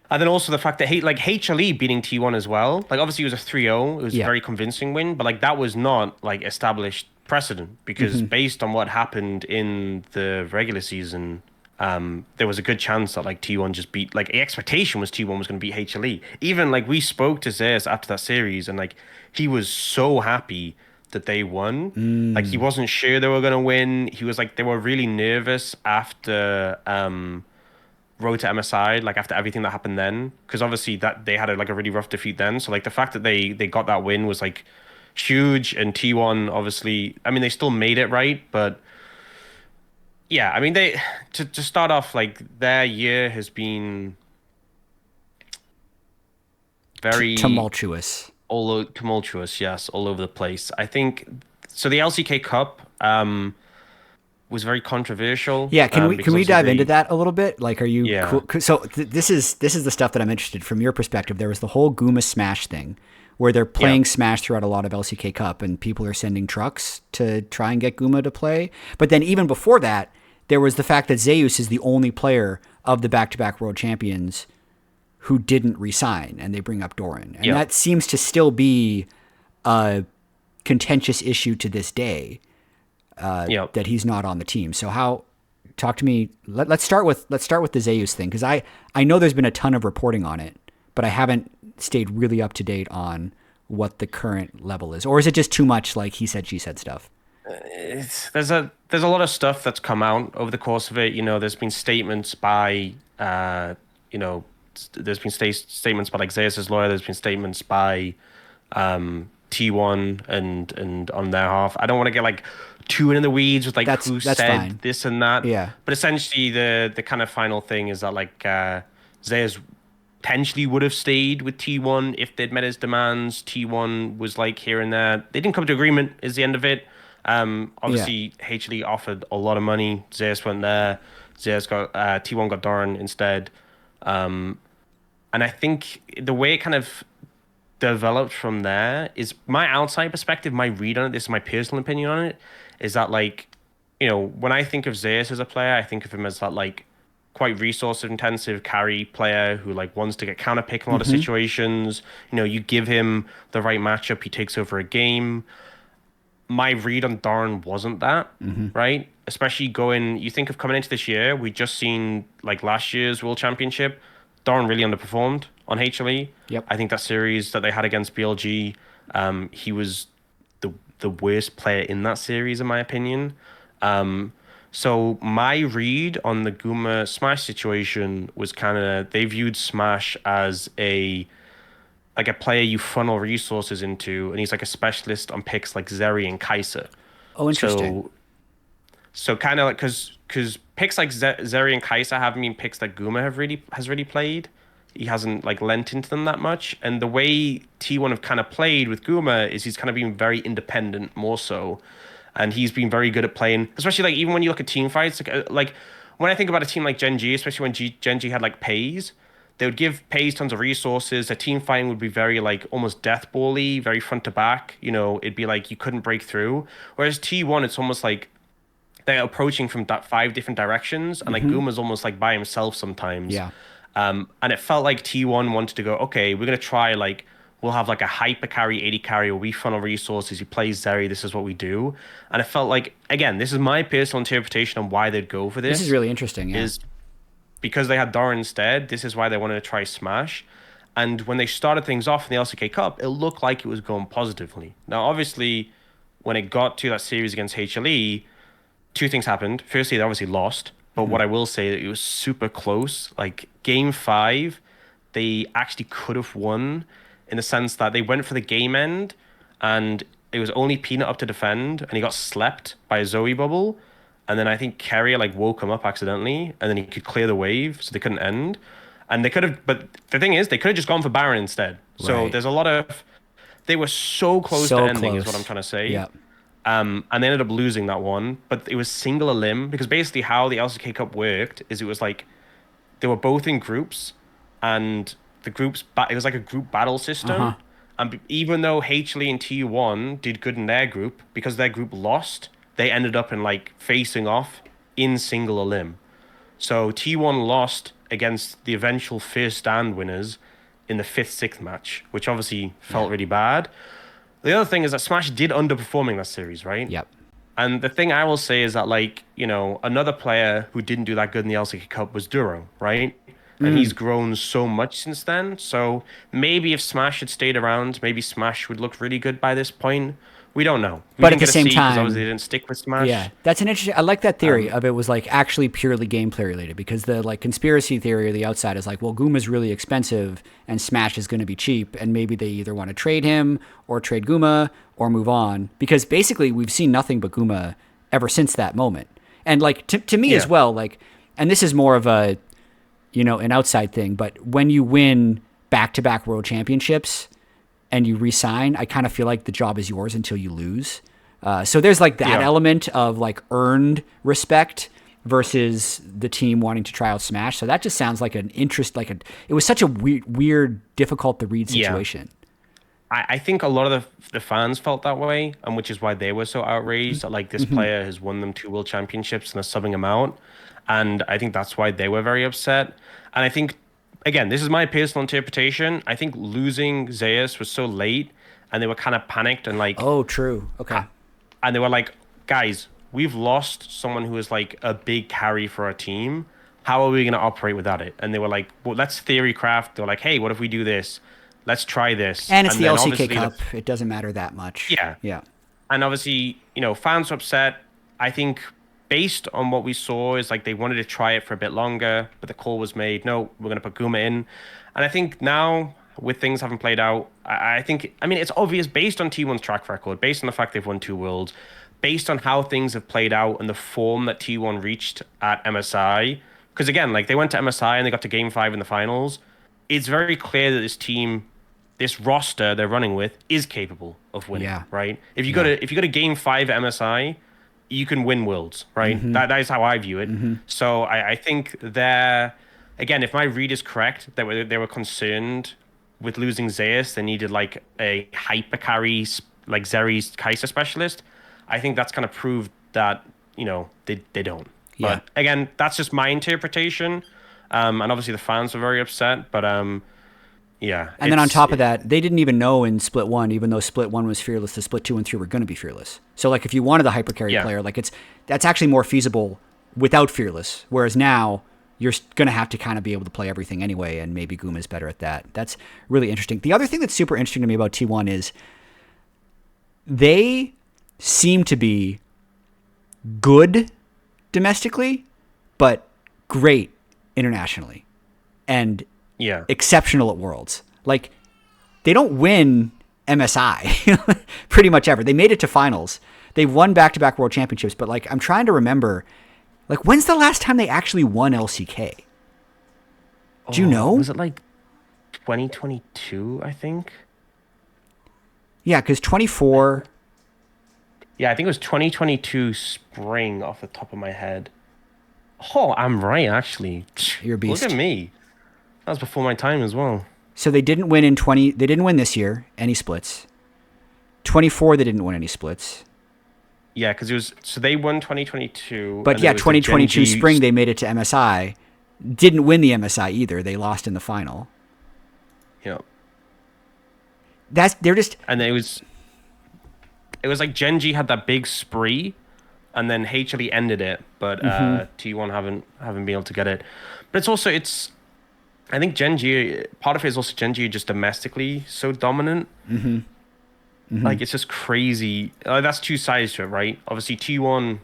and then also the fact that like HLE beating T1 as well. Like obviously it was a 3-0. It was a very convincing win, but like that was not like established precedent because based on what happened in the regular season, there was a good chance that like T1 just beat, like the expectation was T1 was going to beat HLE. Even like we spoke to Zeus after that series and like he was so happy that they won. Like he wasn't sure they were going to win. He was like, they were really nervous after Road to MSI, like after everything that happened then, because obviously that they had like a really rough defeat then. So like the fact that they got that win was like huge. And T1 obviously, I mean, they still made it right, but yeah, I mean, they to start off, like their year has been very Tumultuous. Tumultuous, yes, all over the place. I think so. The LCK Cup was very controversial. Yeah, can we dive into that a little bit? Like, are you? Yeah. Cool? So this is the stuff that I'm interested from your perspective. There was the whole Guma Smash thing, where they're playing Smash throughout a lot of LCK Cup, and people are sending trucks to try and get Guma to play. But then even before that, there was the fact that Zeus is the only player of the back-to-back world champions who didn't resign, and they bring up Doran. And that seems to still be a contentious issue to this day, that he's not on the team. So talk to me, let's start with the Zeus thing, because I know there's been a ton of reporting on it, but I haven't stayed really up to date on what the current level is. Or is it just too much like he said, she said stuff? There's a lot of stuff that's come out over the course of it. You know, there's been statements by there's been statements by like Zeus's lawyer. There's been statements by T1 and on their half. I don't want to get like too into the weeds with like who said fine. This and that. Yeah. But essentially, the kind of final thing is that like Zeus potentially would have stayed with T1 if they'd met his demands. T1 was like here and there. They didn't come to agreement. Is the end of it. Obviously, HLE offered a lot of money. Zeus went there. Zeus got T1 got Doran instead. And I think the way it kind of developed from there is my outside perspective, my read on it, this is my personal opinion on it, is that like, you know, when I think of Zeus as a player, I think of him as that like quite resource intensive carry player who like wants to get counter pick in a lot of situations. You know, you give him the right matchup, he takes over a game. My read on Doran wasn't that, right? Especially you think of coming into this year, we just seen like last year's World Championship, Doran really underperformed on HLE. Yep. I think that series that they had against BLG, he was the worst player in that series, in my opinion. So my read on the Guma Smash situation was kind of, they viewed Smash as a player you funnel resources into, and he's like a specialist on picks like Zeri and Kai'Sa. Oh, interesting. So kind of like, because picks like Zeri and Kai'Sa haven't been picks that Guma has really played. He hasn't like lent into them that much. And the way T1 have kind of played with Guma is he's kind of been very independent more so. And he's been very good at playing, especially like even when you look at team fights, like when I think about a team like GenG, especially when GenG had like Pays, they would give Pays tons of resources. The team fighting would be very like almost death ball-y, very front to back. You know, it'd be like you couldn't break through. Whereas T1, it's almost like they're approaching from 5 different directions, and like Guma's almost like by himself sometimes. Yeah. And it felt like T1 wanted to go, okay, we're gonna try like we'll have like a hyper carry, 80 carry, or we funnel resources. You play Zeri, this is what we do. And it felt like, again, this is my personal interpretation on why they'd go for This is this, really interesting. Yeah. is because they had Doran instead. This is why they wanted to try Smash. And when they started things off in the LCK Cup, it looked like it was going positively. Now, obviously, when it got to that series against HLE, two things happened. Firstly, they obviously lost. But what I will say, it was super close. Like game 5, they actually could have won in the sense that they went for the game end and it was only Peanut up to defend and he got slept by a Zoe bubble. And then I think Carrier like woke him up accidentally and then he could clear the wave so they couldn't end. And they could have, but the thing is, they could have just gone for Baron instead. So Right. there's a lot of, they were so close So to ending close. is what I'm trying to say. Yeah. And they ended up losing that one, but it was single elim because basically how the LCK Cup worked is it was like they were both in groups, and the groups it was like a group battle system. Uh-huh. And even though HLE and T1 did good in their group because their group lost, they ended up in like facing off in single elim. So T1 lost against the eventual first stand winners in the 5th, 6th match, which obviously felt really bad. The other thing is that Smash did underperforming that series, right? Yep. And the thing I will say is that, like, you know, another player who didn't do that good in the LCK Cup was Duro, right? And he's grown so much since then. So maybe if Smash had stayed around, maybe Smash would look really good by this point. We don't know. We But didn't at the get to same see 'cause time- obviously they didn't stick with Smash. Yeah, that's an interesting. I like that theory of it was like actually purely gameplay related because the like conspiracy theory or the outside is like, well, Guma's really expensive and Smash is going to be cheap, and maybe they either want to trade him or trade Guma or move on because basically we've seen nothing but Guma ever since that moment. And like to me as Yeah. well, like, and this is more of a, you know, an outside thing, but when you win back-to-back world championships and you resign, I kind of feel like the job is yours until you lose. So there's like that Yeah. element of like earned respect versus the team wanting to try out Smash. So that just sounds like an interest, it was such a weird, difficult to read Yeah. situation. I think a lot of the fans felt that way, and which is why they were so outraged that like this player has won them 2 world championships and they're subbing him out. And I think that's why they were very upset. And I think, again, this is my personal interpretation. I think losing Zeus was so late and they were kind of panicked and like, Oh, true. Okay. and they were like, guys, we've lost someone who is like a big carry for our team. How are we going to operate without it? And they were like, well, let's theory craft. They were like, hey, what if we do this? Let's try this. And it's the then LCK obviously Cup. It doesn't matter that much. Yeah. Yeah. And obviously, you know, fans were upset. I think based on what we saw is like they wanted to try it for a bit longer, but the call was made, no, we're going to put Guma in. And I think now with things having played out, I think, I mean, it's obvious based on T1's track record, based on the fact they've won 2 worlds, based on how things have played out and the form that T1 reached at MSI. Because again, like they went to MSI and they got to game 5 in the finals. It's very clear that this team, this roster they're running with is capable of winning, Yeah. right? If you go to game 5 at MSI, you can win worlds, right? That is how I view it. So I think they're, again, if my read is correct, they were concerned with losing Zeus. They needed like a hyper carry, like Zeri's Kai'Sa specialist. I think that's kind of proved that, you know, they don't. Yeah. But again, that's just my interpretation. And obviously the fans were very upset, but yeah. And then on top of that, they didn't even know in Split 1, even though Split 1 was fearless, the Split 2 and 3 were going to be fearless. So like if you wanted the hyper carry player, like that's actually more feasible without fearless. Whereas now you're going to have to kind of be able to play everything anyway, and maybe Guma is better at that. That's really interesting. The other thing that's super interesting to me about T1 is they seem to be good domestically, but great internationally. And yeah. exceptional at Worlds. Like, they don't win MSI pretty much ever. They made it to finals. They've won back-to-back world championships, but like, I'm trying to remember, like, when's the last time they actually won LCK? Do you know? Was it like 2022, I think? Yeah, because 24... Yeah, I think it was 2022 spring off the top of my head. Oh, I'm right, actually. You're a beast. Look at me. That was before my time as well. So they didn't win they didn't win this year, any splits. 24, they didn't win any splits. Yeah, because it was, so they won 2022. But yeah, 2022 spring, they made it to MSI. Didn't win the MSI either. They lost in the final. Yep. they're just And it was like GenG had that big spree, and then HLE ended it, but T1 haven't been able to get it. But it's I think GenG, part of it is also GenG just domestically so dominant. Like it's just crazy. That's two sides to it, right? Obviously T1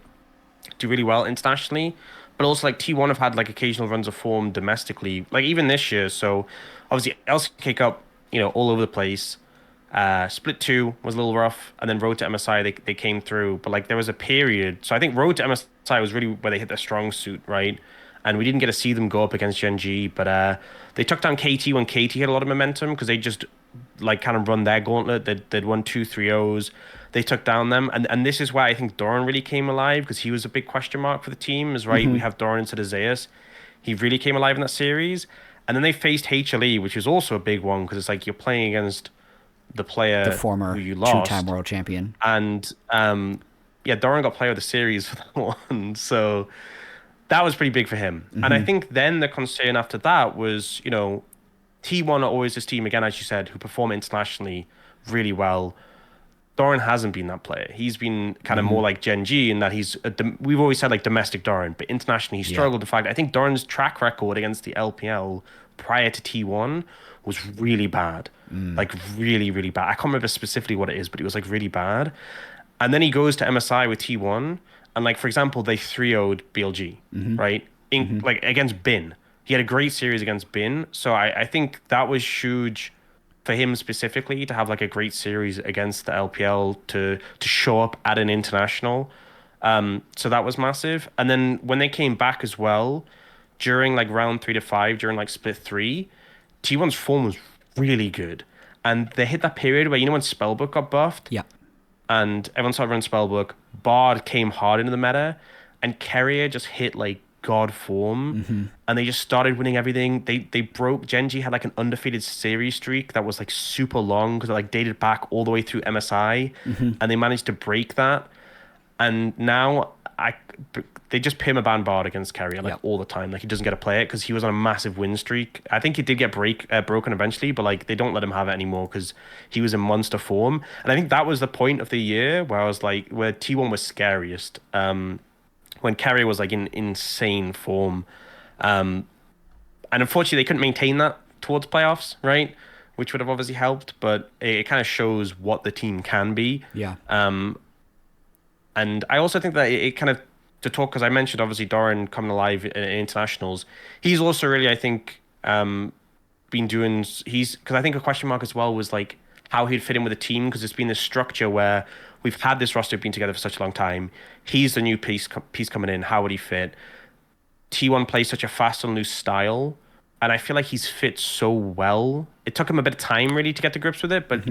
do really well internationally, but also like T1 have had like occasional runs of form domestically, like even this year. So obviously LCK Cup, all over the place. Split 2 was a little rough, and then Road to MSI they came through, but like there was a period. So I think Road to MSI was really where they hit their strong suit, right? And we didn't get to see them go up against GenG, but they took down KT when KT had a lot of momentum because they just like kind of run their gauntlet. They'd won 2-3-0s. They took down them, and this is why I think Doran really came alive because he was a big question mark for the team. Is right, we have Doran instead of Zeus. He really came alive in that series, and then they faced HLE, which is also a big one because it's like you're playing against the player, the former who you lost, two-time world champion. and yeah, Doran got player of the series for that one, so that was pretty big for him. And I think then the concern after that was, T1 are always this team again, as you said, who perform internationally really well. Doran hasn't been that player. He's been kind of more like GenG in that we've always said like domestic Doran, but internationally he struggled. In fact, I think Doran's track record against the LPL prior to T1 was really bad. Like really, really bad. I can't remember specifically what it is, but it was like really bad. And then he goes to MSI with T1, and like for example, they 3-0'd BLG, right? Like against Bin. He had a great series against Bin. So I think that was huge for him specifically to have like a great series against the LPL to show up at an international. So that was massive. And then when they came back as well, during like round 3 to 5, during like split 3, T1's form was really good. And they hit that period where, when Spellbook got buffed? Yeah. And everyone started running Spellbook. Bard came hard into the meta, and Carrier just hit like god form, and they just started winning everything. They broke. GenG had like an undefeated series streak that was like super long because it like dated back all the way through MSI, and they managed to break that. And now they just permaban Bard against Carrier like all the time. Like he doesn't get to play it because he was on a massive win streak. I think he did get broken eventually, but like they don't let him have it anymore because he was in monster form. And I think that was the point of the year where I was like, where T1 was scariest. When Carrier was like in insane form. And unfortunately they couldn't maintain that towards playoffs, right? Which would have obviously helped, but it kind of shows what the team can be. Yeah. And I also think that it kind of, to talk, because I mentioned obviously Doran coming alive in internationals. He's also really, I think, been doing, because I think a question mark as well was like how he'd fit in with the team, because it's been this structure where we've had this roster been together for such a long time. He's the new piece coming in. How would he fit? T1 plays such a fast and loose style, and I feel like he's fit so well. It took him a bit of time really to get to grips with it, but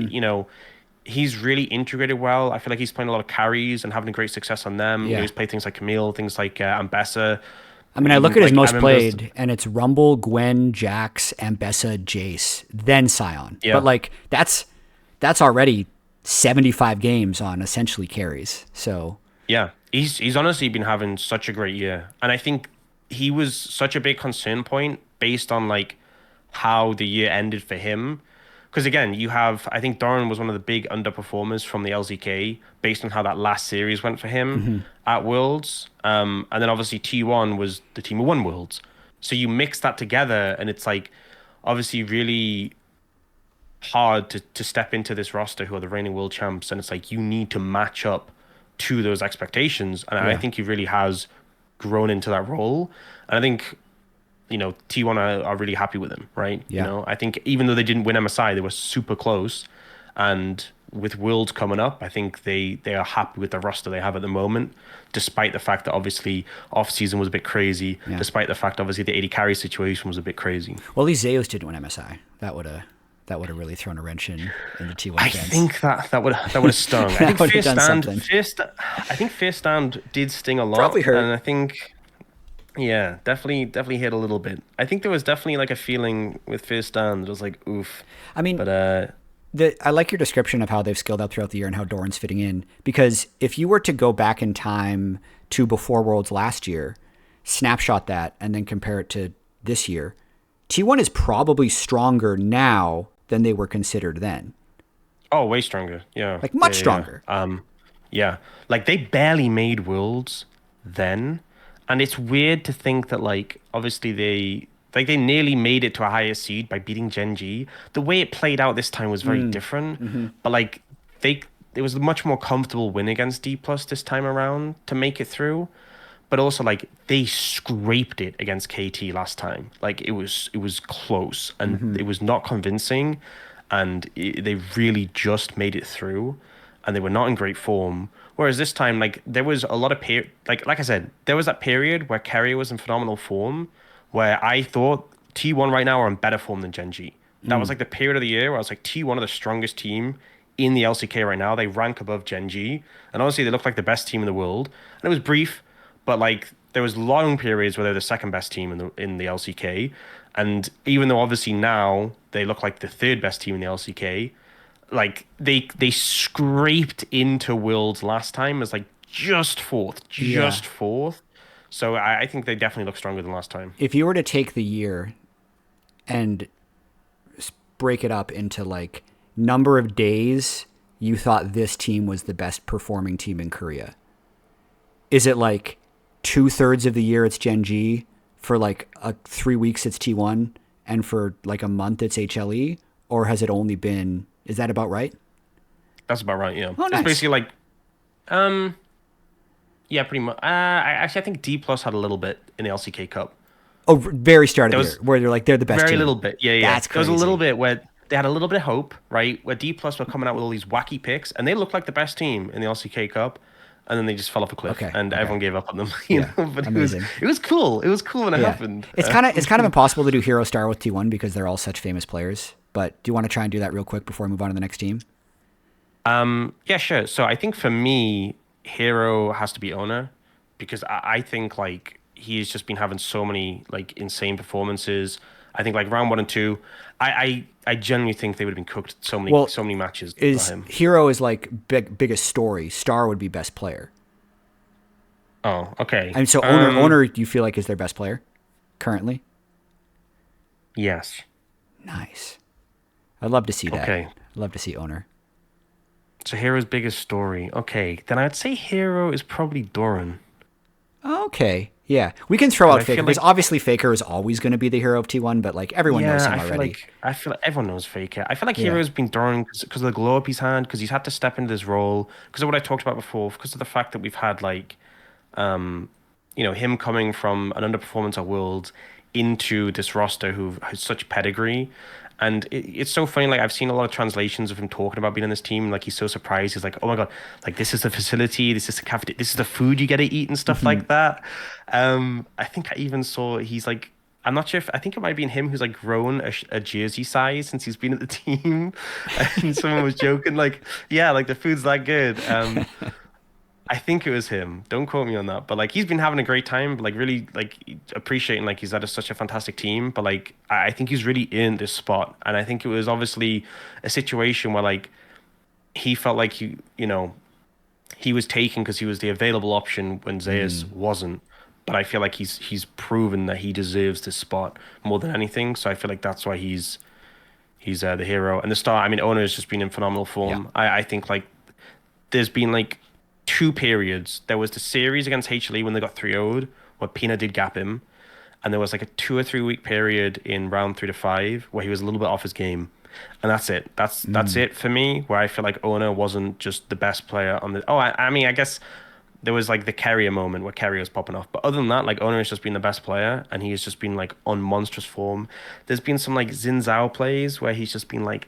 he's really integrated well. I feel like he's playing a lot of carries and having great success on them. Yeah. He's played things like Camille, things like Ambessa. I mean, I look at his most played, and it's Rumble, Gwen, Jax, Ambessa, Jace, then Sion. Yeah. But like that's already 75 games on essentially carries. So yeah, he's honestly been having such a great year, and I think he was such a big concern point based on like how the year ended for him. Because again, I think Doran was one of the big underperformers from the LCK based on how that last series went for him at Worlds. And then obviously T1 was the team who won Worlds. So you mix that together, and it's like obviously really hard to step into this roster who are the reigning world champs. And it's like you need to match up to those expectations. And I think he really has grown into that role. And I think T1 are really happy with him, right? Yeah. I think even though they didn't win MSI, they were super close. And with Worlds coming up, I think they are happy with the roster they have at the moment, despite the fact that obviously off-season was a bit crazy, despite the fact obviously the 80 carry situation was a bit crazy. Well, at least Zeus didn't win MSI. That would have really thrown a wrench into T1 I fans. think that would have stung. I think Fear Stand did sting a lot. Probably hurt. And I think... Yeah, definitely hit a little bit. I think there was definitely like a feeling with Fear Stand. It was like, oof. I mean, but I like your description of how they've scaled up throughout the year and how Doran's fitting in. Because if you were to go back in time to before Worlds last year, snapshot that, and then compare it to this year, T1 is probably stronger now than they were considered then. Oh, way stronger. Yeah. Like much Yeah, yeah, stronger. yeah. Yeah. Like they barely made Worlds then. And it's weird to think that like obviously they nearly made it to a higher seed by beating GenG. The way it played out this time was very different. But like they it was a much more comfortable win against D plus this time around to make it through. But also like they scraped it against KT last time. Like it was close and it was not convincing, and they really just made it through, and they were not in great form. Whereas this time, like there was a lot of like I said, there was that period where Kerry was in phenomenal form, where I thought T1 right now are in better form than GenG. That was like the period of the year where I was like T1 are the strongest team in the LCK right now. They rank above GenG, and honestly, they look like the best team in the world. And it was brief, but like there was long periods where they were the second best team in the LCK, and even though obviously now they look like the third best team in the LCK, like they scraped into Worlds last time as like Yeah. just fourth. So I think they definitely look stronger than last time. If you were to take the year and break it up into like number of days you thought this team was the best performing team in Korea, is it like 2/3 of the year it's Gen G, for like 3 weeks it's T1, and for like a month it's HLE, or has it only been? Is that about right? That's about right. Yeah, Oh, it's nice. basically like um yeah, pretty much. I think D plus had a little bit in the LCK Cup. Oh, very start of There the year was where they're like they're the best very team. little bit. Yeah, yeah. That's There was a little crazy. bit where they had a little bit of hope, right? Where D plus were coming out with all these wacky picks, and they looked like the best team in the LCK Cup, and then they just fell off a cliff, Okay. and Okay. everyone gave up on them. Yeah. But Amazing. it was cool. It was cool when it Yeah. happened. It's kind of impossible to do Hero Star with T1 because they're all such famous players. But do you want to try and do that real quick before we move on to the next team? Yeah, sure. So I think for me, hero has to be Owner because I think like he's just been having so many like insane performances. I think like round one and two, I genuinely think they would have been cooked Well, so many matches for is him. Hero is like biggest story. Star would be best player. Oh, okay. And so owner, do you feel like is their best player currently? Yes. Nice. I'd love to see that. Okay. I'd love to see owner. So Hero's biggest story. Okay, then I'd say Hero is probably Doran. Okay. Yeah. We can throw Because out I Faker feel because like obviously Faker is always going to be the hero of T1, but like everyone knows yeah, him already. I feel like everyone knows Faker. I feel like Yeah. Hero's been Doran because of the glow up he's had, because he's had to step into this role, because of what I talked about before, because of the fact that we've had like um, him coming from an underperformance at Worlds into this roster who has such pedigree. And it's so funny. Like I've seen a lot of translations of him talking about being in this team. Like he's so surprised. He's like, "Oh my God! Like this is the facility. This is the cafeteria. This is the food you get to eat and stuff Hmm. like that." I think I even saw he's like, I'm not sure if I think it might have been him who's like grown a jersey size since he's been at the team. And someone was joking like, "Yeah, like the food's that good." I think it was him. Don't quote me on that. But like he's been having a great time, like really like appreciating like he's at such a fantastic team. But like I think he's really in this spot. And I think it was obviously a situation where like he felt like he was taken because he was the available option when Zeus Mm. wasn't. But I feel like he's proven that he deserves this spot more than anything. So I feel like that's why he's the hero. And the star, I mean, Owner has just been in phenomenal Yeah. form. I think like there's been like two periods. There was the series against HLE when they got 3-0'd, where Pina did gap him. And there was like a 2 or 3 week period in round 3 to 5 where he was a little bit off his game. And that's it. That's Mm. it for me, where I feel like Owner wasn't just the best player on the. Oh, I mean, I guess there was like the carrier moment where carrier was popping off. But other than that, like Owner has just been the best player and he has just been like on monstrous form. There's been some like Xin Zhao plays where he's just been like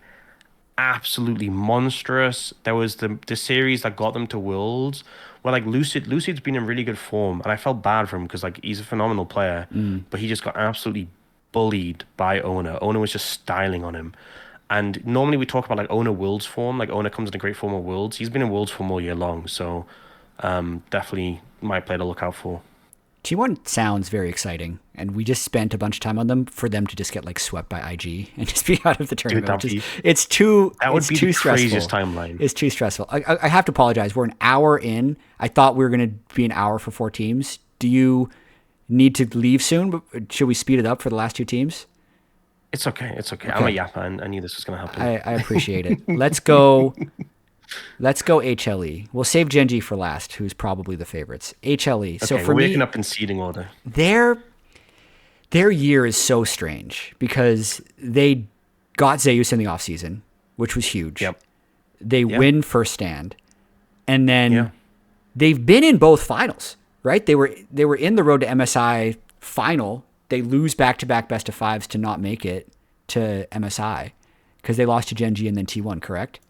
absolutely monstrous. There was the series that got them to Worlds where like Lucid's been in really good form, and I felt bad for him because like he's a phenomenal player, Mm. but he just got absolutely bullied by Owner. Owner was just styling on him. And normally we talk about like Owner Worlds form, like Owner comes in a great form of Worlds. He's been in Worlds form all year long, so definitely my player to look out for. T1 sounds very exciting, and we just spent a bunch of time on them for them to just get like swept by IG and just be out of the Dude, tournament, which is that would it's be the too craziest stressful. timeline. It's too stressful. I have to apologize. We're an hour in. I thought we were going to be an hour for 4 teams. Do you need to leave soon? But should we speed it up for the last 2 teams? It's okay. It's okay. I'm a Okay, yapper, and I knew this was gonna happen. I appreciate it. Let's go. Let's go HLE. We'll save GenG for last, who's probably the favorites. HLE. So Okay, for we're waking me, up in seeding order. their their year is so strange because they got Zeus in the offseason, which was huge. Yep. They Yeah. win first stand, and Yeah. then they've been in both finals, right? They were in the road to MSI final. They lose back-to-back best of fives to not make it to MSI because they lost to GenG and then T1, correct?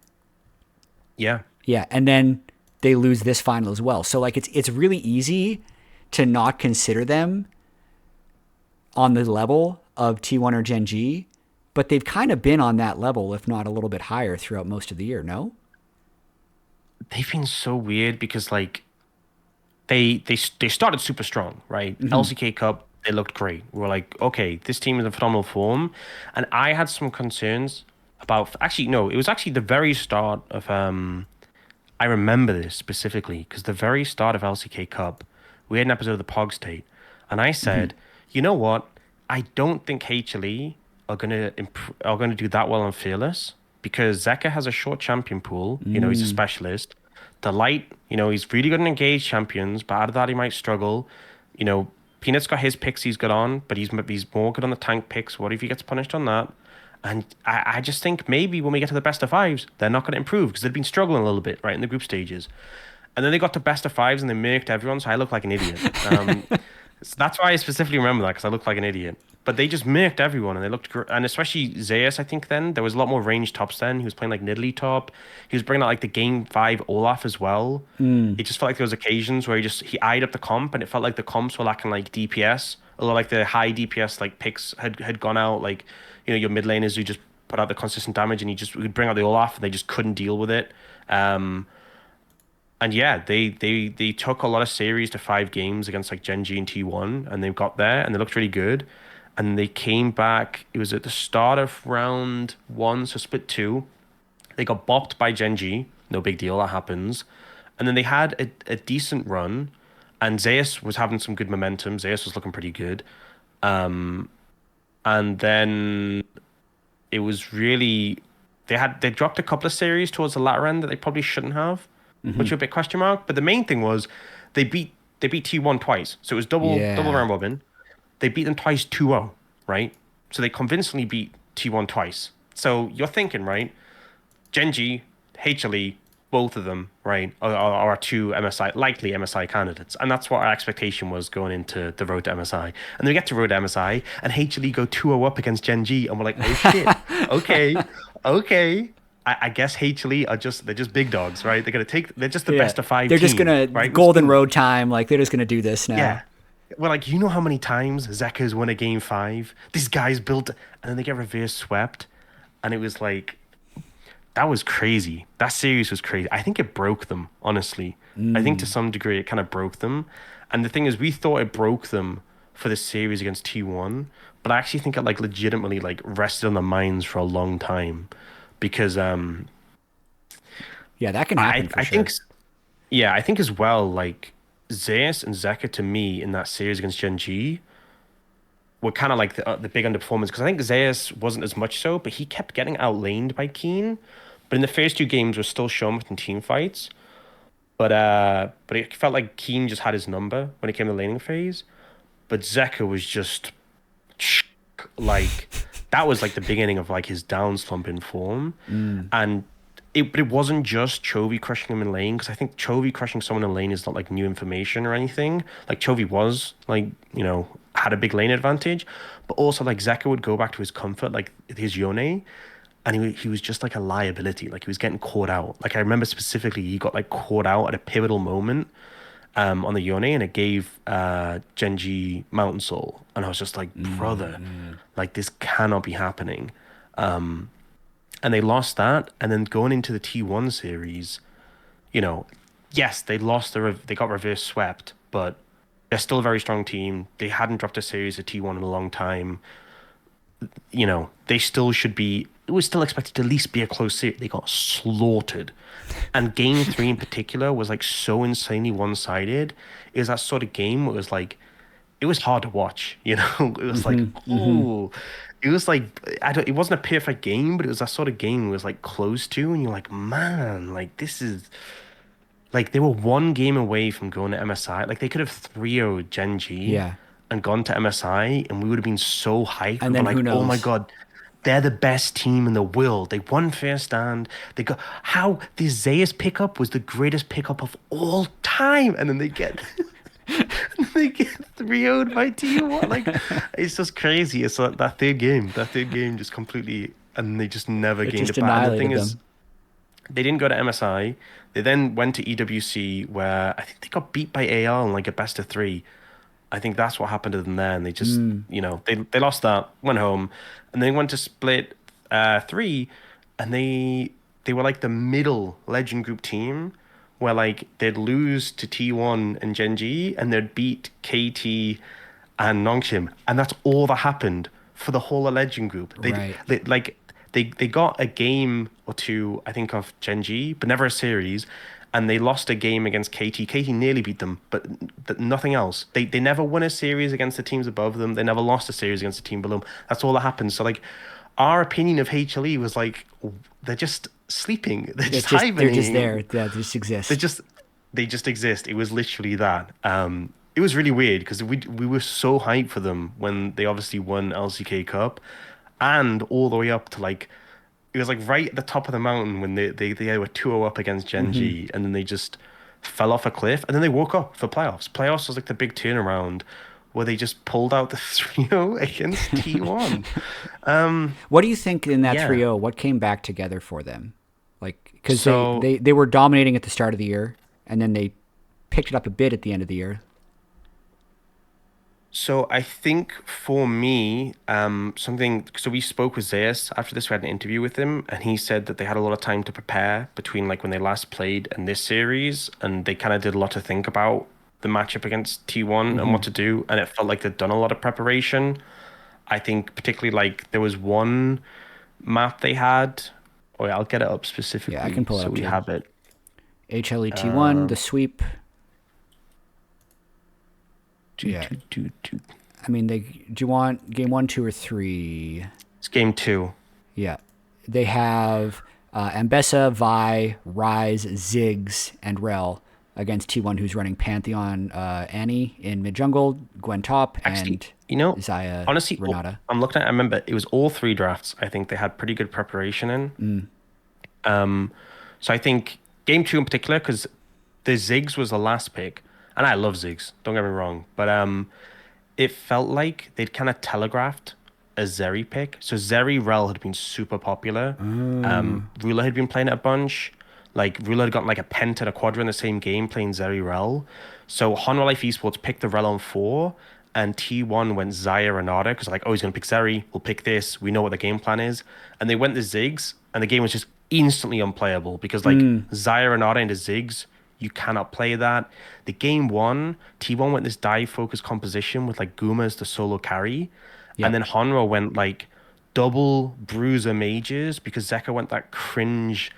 Yeah. Yeah, and then they lose this final as well. So like it's really easy to not consider them on the level of T1 or GenG, but they've kind of been on that level, if not a little bit higher, throughout most of the year. No? They've been so weird because like they started super strong, right? LCK Cup, they looked great. We were like, okay, this team is in phenomenal form, and I had some concerns about. Actually, no, it was actually the very start of. I remember this specifically because the very start of LCK Cup, we had an episode of the Pog State, and I said, you know what? I don't think HLE are gonna do that well on Fearless because Zeka has a short champion pool. You know, he's a specialist. The light, you know, he's really good in engaged champions, but out of that he might struggle. You know, Peanut's got his picks he's good on, but he's more good on the tank picks. What if he gets punished on that? And I just think maybe when we get to the best of fives, they're not going to improve because they've been struggling a little bit, right, in the group stages. And then they got to best of fives and they murked everyone, so I look like an idiot. So that's why I specifically remember that because I looked like an idiot. But they just murked everyone and they looked great. And especially Zeus, I think then there was a lot more range tops then. He was playing like Nidalee top. He was bringing out like the game five Olaf as well. It just felt like there was occasions where he eyed up the comp and it felt like the comps were lacking like DPS. Although like the high DPS like picks had gone out, like, you know, your mid laners who just put out the consistent damage and he just would bring out the Olaf and they just couldn't deal with it. And yeah, they took a lot of series to 5 games against like GenG and T1, and they got there and they looked really good. And they came back. It was at the start of round one, so split two. They got bopped by GenG. No big deal, that happens. And then they had a decent run, and Zeus was having some good momentum. Zeus was looking pretty good. And then it was really they dropped a couple of series towards the latter end that they probably shouldn't have, which were a big question mark. But the main thing was they beat T1 twice. So it was double Yeah. round robin. They beat them twice 2-0, right? So they convincingly beat T1 twice. So you're thinking, right? GenG, HLE, both of them, right, are two likely MSI candidates. And that's what our expectation was going into the road to MSI. And then we get to road to MSI, and HLE go 2-0 up against GenG, and we're like, oh shit, okay. I guess HLE they're just big dogs, right? They're just the best of five They're team, just gonna right? golden road time. Like they're just gonna do this now. Yeah. Well, like, you know how many times Zeka's won a game five? These guys built, and then they get reverse swept. And it was like, that was crazy. That series was crazy. I think it broke them, honestly. I think to some degree it kind of broke them. And the thing is, we thought it broke them for the series against T1, but I actually think it like legitimately like rested on their minds for a long time. Because Yeah, that can happen for I sure. think yeah, I think as well, like Zeus and Zeka to me in that series against GenG were kind of like the big underperformance because I think Zeus wasn't as much so, but he kept getting outlaned by Keen. But in the first 2 games, was still showing within team fights. But it felt like Keen just had his number when it came to the laning phase. But Zeka was just like that was like the beginning of like his down slump in form, and it wasn't just Chovy crushing him in lane because I think Chovy crushing someone in lane is not like new information or anything. Like Chovy was like, you know, had a big lane advantage, but also like Zeka would go back to his comfort, like his Yone, and he was just like a liability. Like he was getting caught out. Like I remember specifically, he got like caught out at a pivotal moment on the Yone, and it gave GenG Mountain Soul, and I was just like, brother, like this cannot be happening. And they lost that, and then going into the T1 series, you know, yes, they got reverse swept, but they're still a very strong team. They hadn't dropped a series at T1 in a long time. You know, they still should be. It was still expected to at least be a close series. They got slaughtered, and game 3 in particular was like so insanely one-sided. It was that sort of game where it was like, it was hard to watch. You know, it was like, ooh, it was like it wasn't a perfect game, but it was that sort of game it was like close to, and you're like, man, like this is like they were one game away from going to MSI. Like they could have 3-0'd GenG Yeah. and gone to MSI, and we would have been so hyped. And We'd be then who like, oh my knows? God, they're the best team in the world. They won first stand. They got how the Zeus pickup was the greatest pickup of all time, and then they get they get 3-0'd by T1. Like it's just crazy. It's like that third game just completely, and they just never It gained just it back. And the thing annihilated is, them. they didn't go to MSI. They then went to EWC, where I think they got beat by AR in like a best of three. I think that's what happened to them there, and they just, they lost that, went home, and they went to split three, and they were like the middle Legend Group team, where like they'd lose to T1 and GenG, and they'd beat KT and Nongshim, and that's all that happened for the whole of Legend Group. Right. They got a game or two, I think, of GenG, but never a series. And they lost a game against KT. KT nearly beat them, but nothing else. They never won a series against the teams above them. They never lost a series against the team below them. That's all that happened. So like, our opinion of HLE was like, they're just sleeping. They're just They're just there. hibernating. Yeah, they just They exist. just they just exist. It was literally that. It was really weird because we were so hyped for them when they obviously won LCK Cup, and all the way up to like it was like right at the top of the mountain when they were 2-0 up against Hmm. GenG, and then they just fell off a cliff, and then they woke up for playoffs. Playoffs was like the big turnaround where they just pulled out the 3-0 against T1. What do you think in that Yeah. 3-0? What came back together for them? Like, because So they were dominating at the start of the year, and then they picked it up a bit at the end of the year. So I think for me, something. So we spoke with Zeus after this. We had an interview with him, and he said that they had a lot of time to prepare between like when they last played and this series, and they kind of did a lot to think about the matchup against T1 and what Hmm. to do, and it felt like they'd done a lot of preparation. I think particularly like there was one map they had. Oh yeah, I'll get it up Yeah, I can specifically pull it so up we too. have it. HLET1, the Um, sweep. do, Yeah, do, do, do. I mean, do you want game one, two, or three? It's game two. Yeah, they have Ambessa, Vi, Rise, Ziggs, and Rel against T1, who's running Pantheon, Annie in mid jungle, Gwen top, Actually, and Zaya honestly, Renata. I'm looking at. I remember it was all three drafts. I think they had pretty good preparation in. Mm. So I think game two in particular, because the Ziggs was the last pick, and I love Ziggs. Don't get me wrong, but it felt like they'd kind of telegraphed a Zeri pick. So Zeri Rel had been super popular. Ruler had been playing it a bunch. Like Ruler had gotten like a penta and a quadra in the same game playing Zeri Rel. So Honor Life Esports picked the Rel on four, and T1 went Zaya Renata because like, oh, he's gonna pick Zeri. We'll pick this. We know what the game plan is. And they went the Ziggs, and the game was just instantly unplayable because like Mm. Zaya Renata into Ziggs, you cannot play that. The game one, T1 went this dive focused composition with like Guma as the solo carry. And Yep. then Honro went like double bruiser mages because Zeka went that cringe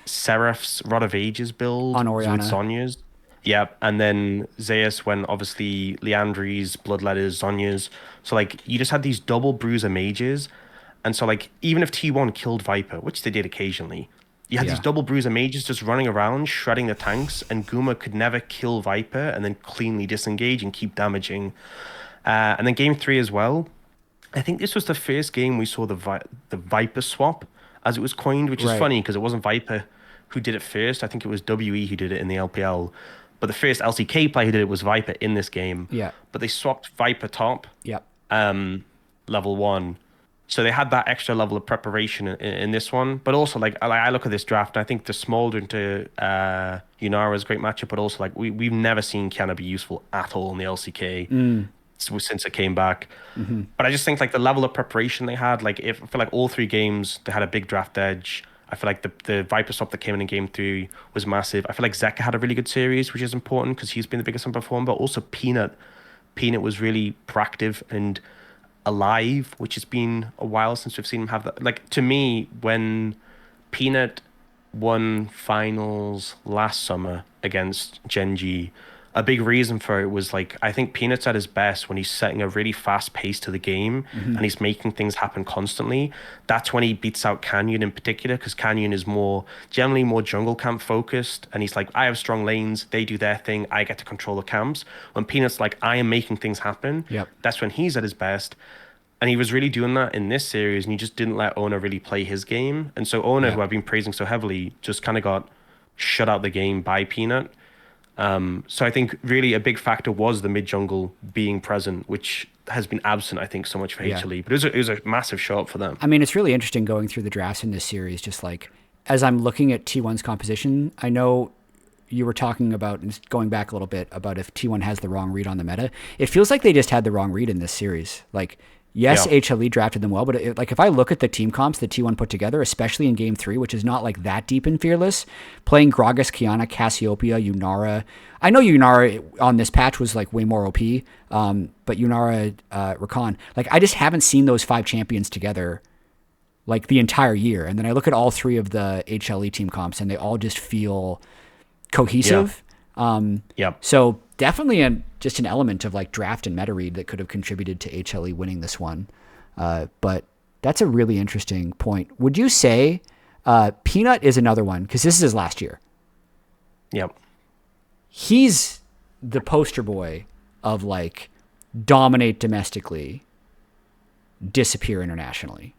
Seraph's Rod of Ages build On with Oriana. Zhonya's. Yep. And then Zeus went obviously Leandri's, Bloodletters, Zhonya's. So like you just had these double bruiser mages. And so like even if T1 killed Viper, which they did occasionally, you had these Yeah. double bruiser mages just running around, shredding the tanks, and Guma could never kill Viper and then cleanly disengage and keep damaging. And then game three as well. I think this was the first game we saw the Viper swap, as it was coined, which is Right. funny because it wasn't Viper who did it first. I think it was WE who did it in the LPL. But the first LCK player who did it was Viper in this game. Yeah. But they swapped Viper top, Yep. level one. So they had that extra level of preparation in this one. But also, like I look at this draft, and I think the Smolder into Yunara is a great matchup. But also, like we've never seen Kiana be useful at all in the LCK Mm. since it came back. Hmm. But I just think like the level of preparation they had, like if I feel like all three games they had a big draft edge. I feel like the Viper swap that came in game three was massive. I feel like Zeka had a really good series, which is important because he's been the biggest underperformer. But also Peanut was really proactive and alive, which has been a while since we've seen him have that. Like to me, when Peanut won finals last summer against GenG, a big reason for it was like I think Peanut's at his best when he's setting a really fast pace to the game and he's making things happen constantly. That's when he beats out Canyon in particular, because Canyon is generally more jungle camp focused, and he's like, I have strong lanes, they do their thing, I get to control the camps. When Peanut's like, I am making things happen, Yep. that's when he's at his best. And he was really doing that in this series, and he just didn't let Ona really play his game. And so Ona, Yeah. who I've been praising so heavily, just kind of got shut out the game by Peanut. So I think really a big factor was the mid jungle being present, which has been absent, I think, so much for Yeah. HLE. But it was a massive shot for them. I mean, it's really interesting going through the drafts in this series, just like as I'm looking at T1's composition, I know you were talking about, just going back a little bit, about if T1 has the wrong read on the meta. It feels like they just had the wrong read in this series. Like, yes, Yeah. HLE drafted them well, but like if I look at the team comps that T1 put together, especially in game 3, which is not like that deep in Fearless, playing Gragas, Kiana, Cassiopeia, Yunara. I know Yunara on this patch was like way more OP, but Yunara, Rakan, like I just haven't seen those 5 champions together like the entire year. And then I look at all 3 of the HLE team comps and they all just feel cohesive. Yep. So definitely just an element of like draft and meta read that could have contributed to HLE winning this one. But that's a really interesting point. Would you say Peanut is another one? Because this is his last year. Yep. He's the poster boy of like dominate domestically, disappear internationally.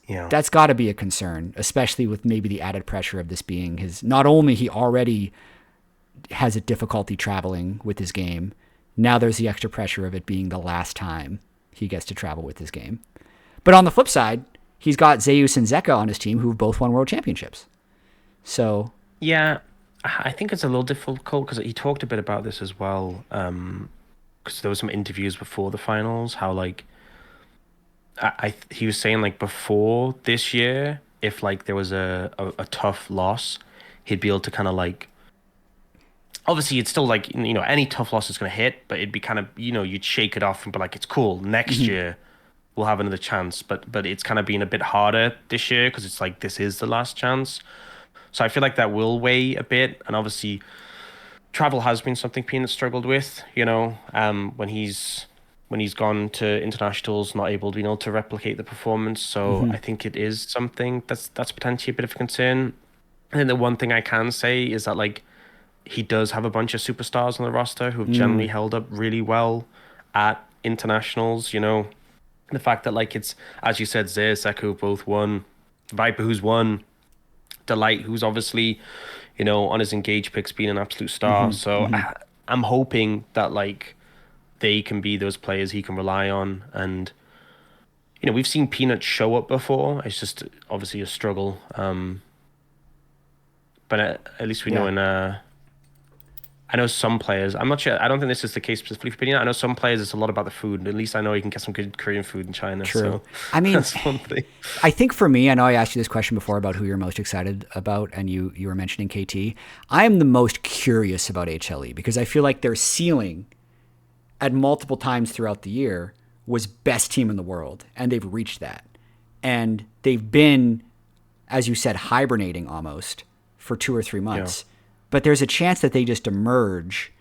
Yeah. That's got to be a concern, especially with maybe the added pressure of this being his. Not only he already has a difficulty traveling with his game, now there's the extra pressure of it being the last time he gets to travel with his game. But on the flip side, he's got Zeus and Zeka on his team who've both won world championships. So Yeah, I think it's a little difficult because he talked a bit about this as well. Because there was some interviews before the finals, how like he was saying like before this year, if like there was a tough loss, he'd be able to kind of like. Obviously, it's still like, any tough loss is going to hit, but it'd be kind of, you'd shake it off and be like, it's cool. Next year, we'll have another chance. But it's kind of been a bit harder this year because it's like, this is the last chance. So I feel like that will weigh a bit. And obviously, travel has been something Peanut struggled with, when he's gone to internationals, not able to replicate the performance. So I think it is something that's potentially a bit of a concern. And then the one thing I can say is that, like, he does have a bunch of superstars on the roster who have generally held up really well at internationals, The fact that, like, it's, as you said, Zeus, Echo both won, Viper who's won, Delight who's obviously, on his engaged picks being an absolute star. So I'm hoping that, like, they can be those players he can rely on. And, we've seen Peanut show up before. It's just obviously a struggle. But at least we know I know some players, I'm not sure, I don't think this is the case specifically for Peanut. I know some players, it's a lot about the food. At least I know you can get some good Korean food in China. True. So I mean, that's one thing. I think for me, I know I asked you this question before about who you're most excited about, and you were mentioning KT. I am the most curious about HLE because I feel like their ceiling at multiple times throughout the year was best team in the world, and they've reached that. And they've been, as you said, hibernating almost for 2 or 3 months. Yeah. But there's a chance that they just emerge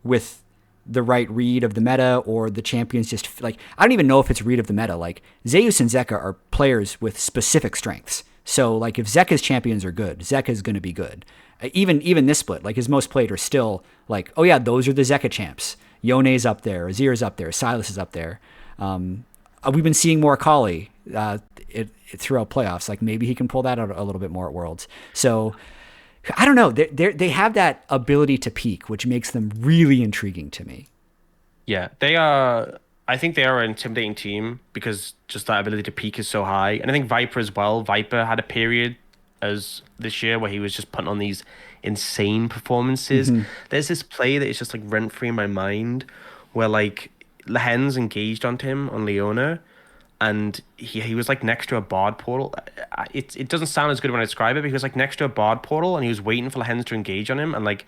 with the right read of the meta, or the champions just like, I don't even know if it's read of the meta. Like Zeus and Zeka are players with specific strengths. So like if Zeka's champions are good, Zeka's going to be good. Even this split, like his most played are still like, oh yeah, those are the Zeka champs. Yone's up there, Azir's up there, Silas is up there. We've been seeing more Akali throughout playoffs. Like maybe he can pull that out a little bit more at Worlds. So I don't know. They have that ability to peak, which makes them really intriguing to me. Yeah, they are. I think they are an intimidating team because just that ability to peak is so high. And I think Viper as well. Viper had a period as this year where he was just putting on these insane performances. There's this play that is just like rent free in my mind where like Lehen's engaged onto him on Leona, and he was like next to a bard portal. It doesn't sound as good when I describe it, but he was like next to a bard portal and he was waiting for Lehens to engage on him, and like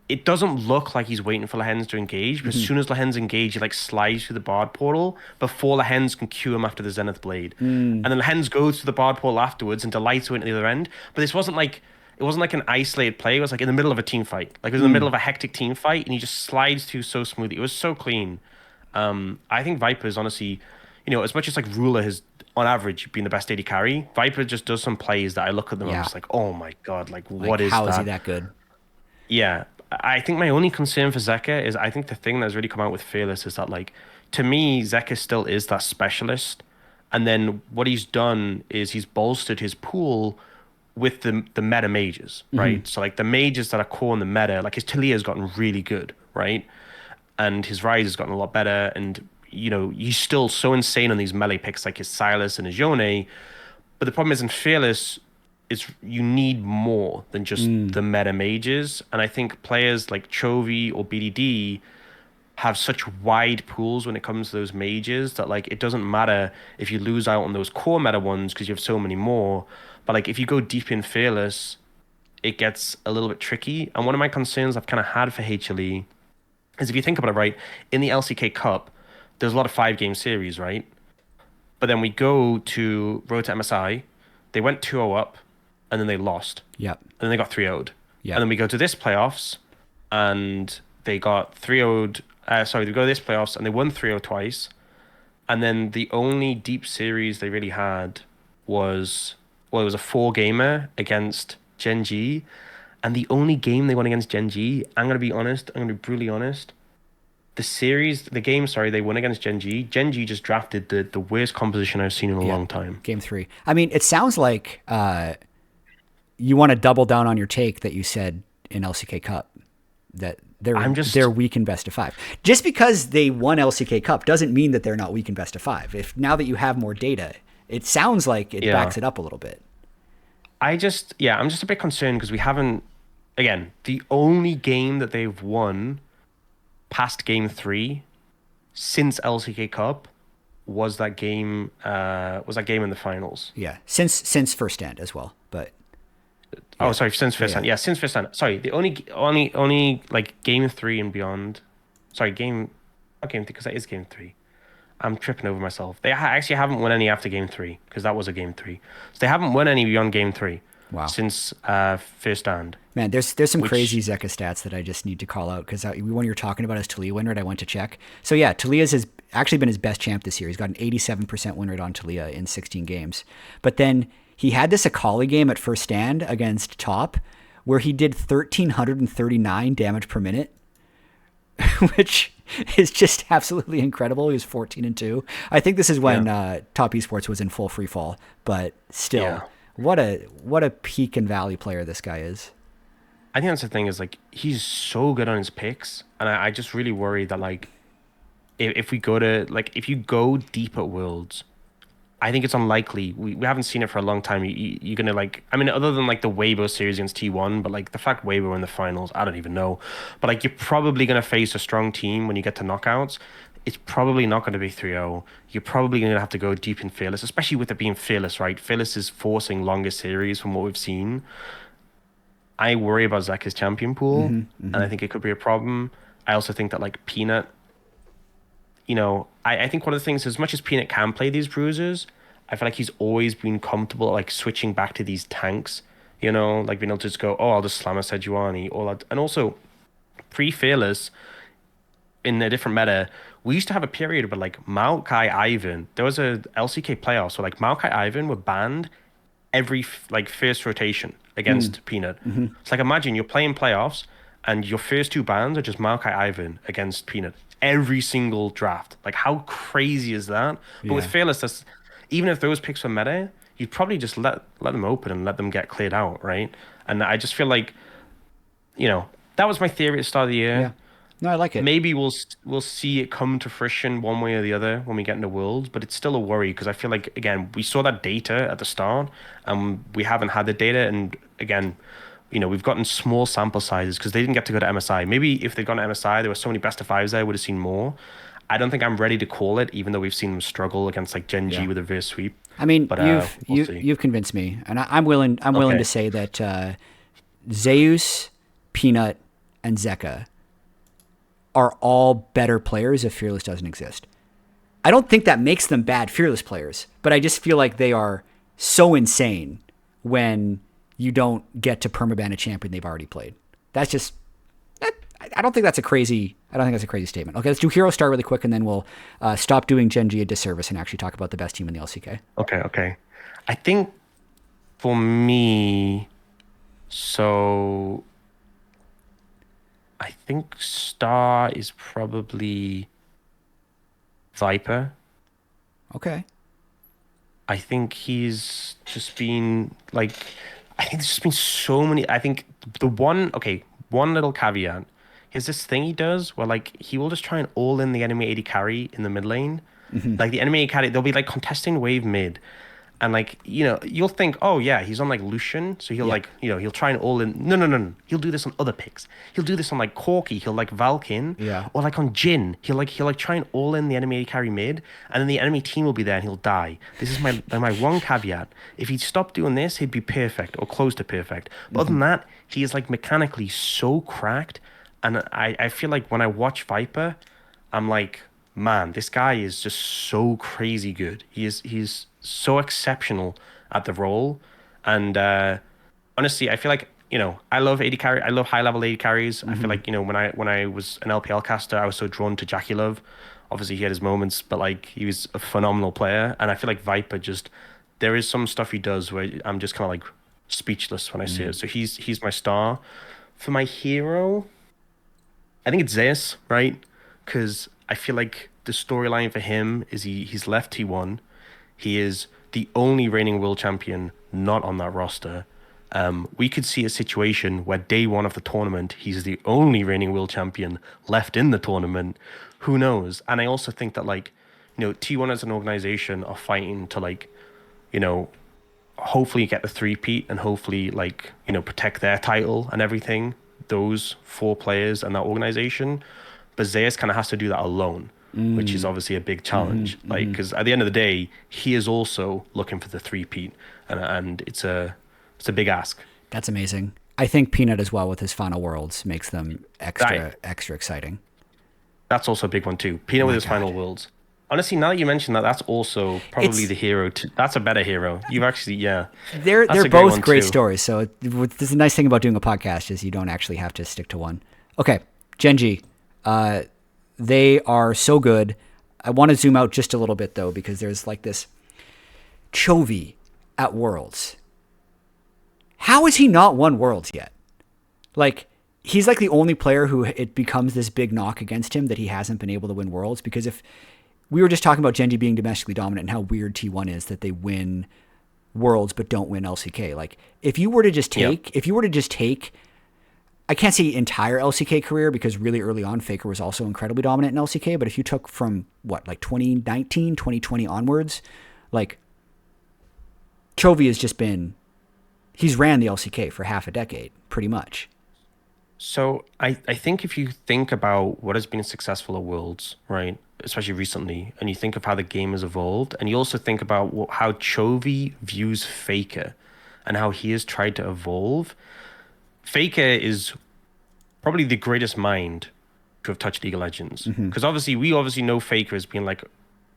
it doesn't look like he's waiting for Lehens to engage, but as soon as Lehens engage, he like slides through the bard portal before Lehens can cue him after the Zenith Blade. And then Lehens goes to the bard portal afterwards and Delight's went to the other end. But this wasn't like it wasn't like an isolated play. It was like in the middle of a team fight. Like it was in the middle of a hectic team fight, and he just slides through so smoothly. It was so clean. I think Viper's honestly, as much as like Ruler has on average been the best AD carry, Viper just does some plays that I look at them, I'm Yeah. just like, oh my God, like Like, what is how is he that? that good? Yeah, I think my only concern for Zeka is I think the thing that's really come out with Fearless is that like to me Zeka still is that specialist, and then what he's done is he's bolstered his pool with the meta mages, right? So like the mages that are core in the meta, like his Talia's gotten really good, right? And his Rise has gotten a lot better, and he's still so insane on these melee picks like his Silas and his Yone. But the problem is in Fearless, is you need more than just the meta mages. And I think players like Chovy or BDD have such wide pools when it comes to those mages that like it doesn't matter if you lose out on those core meta ones because you have so many more. But like if you go deep in Fearless, it gets a little bit tricky. And one of my concerns I've kind of had for HLE is if you think about it, right, in the LCK Cup, there's a lot of 5 game series, right? But then we go to Road to MSI, they went 2-0 up, and then they lost. Yep. And then they got 3-0'd. Yep. And then we go to this playoffs, and they got 3-0'd. Sorry, they go to this playoffs, and they won 3-0 twice. And then the only deep series they really had was, well, it was a 4-gamer against GenG. And the only game they won against GenG, I'm going to be honest, I'm going to be brutally honest, the game, sorry, they won against GenG. GenG just drafted the worst composition I've seen in a long time. Game 3. I mean, it sounds like you want to double down on your take that you said in LCK Cup that they're weak in best of 5. Just because they won LCK Cup doesn't mean that they're not weak in best of 5. If now that you have more data, it sounds like it backs it up a little bit. I'm just a bit concerned because we haven't, again, the only game that they've won past game 3 since LCK Cup was that game in the finals. Yeah, since first stand as well, but sorry, since first stand. Yeah, since first stand. Sorry, the only like game 3 and beyond. Sorry, not game 3 because that is game 3. I'm tripping over myself. They actually haven't won any after game 3 because that was a game 3. So they haven't won any beyond game 3. Wow. Since first stand. Man, there's some crazy Zeka stats that I just need to call out because when you're talking about his Talia win rate, I went to check. So yeah, Talia's has actually been his best champ this year. He's got an 87% win rate on Talia in 16 games. But then he had this Akali game at first stand against top where he did 1,339 damage per minute, which is just absolutely incredible. He was 14-2. I think this is when Top Esports was in full free fall, but still. Yeah. What a peak and valley player this guy is. I think that's the thing is like he's so good on his picks, and I just really worry that like if we go to like if you go deep at Worlds, I think it's unlikely. We haven't seen it for a long time. You're gonna like other than like the Weibo series against T1, but like the fact Weibo were in the finals, I don't even know. But like you're probably gonna face a strong team when you get to knockouts. It's probably not going to be 3-0. You're probably going to have to go deep in Fearless, especially with it being Fearless, right? Fearless is forcing longer series from what we've seen. I worry about Zeka's champion pool, and I think it could be a problem. I also think that, like, Peanut, I think one of the things, as much as Peanut can play these bruisers, I feel like he's always been comfortable, like, switching back to these tanks, like being able to just go, oh, I'll just slam a Sejuani, or that. And also, pre-Fearless, in a different meta, we used to have a period where like Maokai Ivan, there was a LCK playoffs where like Maokai Ivan were banned every first rotation against Peanut. It's like imagine you're playing playoffs and your first 2 bans are just Maokai Ivan against Peanut every single draft. Like how crazy is that? But with Fearless, even if those picks were meta, you'd probably just let them open and let them get cleared out, right? And I just feel like, that was my theory at the start of the year. Yeah. No, I like it. Maybe we'll see it come to fruition one way or the other when we get into Worlds, but it's still a worry because I feel like, again, we saw that data at the start and we haven't had the data. And again, we've gotten small sample sizes because they didn't get to go to MSI. Maybe if they'd gone to MSI, there were so many best of 5s there, I would have seen more. I don't think I'm ready to call it, even though we've seen them struggle against like GenG with a reverse sweep. I mean, but, you've convinced me, and I'm willing to say that Zeus, Peanut, and Zeka are all better players if Fearless doesn't exist. I don't think that makes them bad Fearless players, but I just feel like they are so insane when you don't get to permaban a champion they've already played. That's just, I don't think that's a crazy statement. Okay, let's do Hero Star really quick, and then we'll stop doing GenG a disservice and actually talk about the best team in the LCK. Okay. I think for me, so I think Star is probably Viper. Okay. I think he's just been like, I think there's just been so many. I think one little caveat. Here's this thing he does where like he will just try and all in the enemy AD carry in the mid lane. Like the enemy AD carry, they'll be like contesting wave mid. And like, you'll think, oh yeah, he's on like Lucian, so he'll like, he'll try and all in. No. He'll do this on other picks. He'll do this on like Corki, he'll like Valkin, Yeah. or like on Jin. He'll try and all in the enemy AD carry mid, and then the enemy team will be there and he'll die. This is my one caveat. If he'd stop doing this, he'd be perfect or close to perfect. But other than that, he is like mechanically so cracked. And I feel like when I watch Viper, I'm like, man, this guy is just so crazy good. He's so exceptional at the role, and honestly, I feel like I love AD carry. I love high level AD carries. I feel like when I was an LPL caster, I was so drawn to Jackie Love. Obviously, he had his moments, but like he was a phenomenal player, and I feel like Viper just there is some stuff he does where I'm just kind of like speechless when I see it. So he's my star. For my hero, I think it's Zeus, right? Because I feel like the storyline for him is he's left T1. He is the only reigning world champion not on that roster. We could see a situation where day one of the tournament, he's the only reigning world champion left in the tournament. Who knows? And I also think that like, T1 as an organization are fighting to like, hopefully get the three-peat and hopefully like, protect their title and everything. Those 4 players and that organization. But Zeus kind of has to do that alone, which is obviously a big challenge. Because at the end of the day, he is also looking for the three-peat, and it's a big ask. That's amazing. I think Peanut as well with his final worlds makes them extra exciting. That's also a big one too. Peanut with his final worlds. Honestly, now that you mention that, that's also probably the hero. That's a better hero. You've actually, They're both great stories. So this is the nice thing about doing a podcast is you don't actually have to stick to one. Okay, GenG. They are so good. I want to zoom out just a little bit though, because there's like this Chovy at Worlds. How has he not won Worlds yet? Like, he's like the only player who it becomes this big knock against him that he hasn't been able to win Worlds, because if we were just talking about GenG being domestically dominant and how weird T1 is that they win Worlds but don't win LCK. Like, if you were to just take, I can't say entire LCK career because really early on Faker was also incredibly dominant in LCK, but if you took from like 2019, 2020 onwards, like Chovy has just been, he's ran the LCK for half a decade, pretty much. So I think if you think about what has been successful at Worlds, right, especially recently, and you think of how the game has evolved, and you also think about how Chovy views Faker and how he has tried to evolve. Faker is probably the greatest mind to have touched League of Legends. Because we obviously know Faker as being like,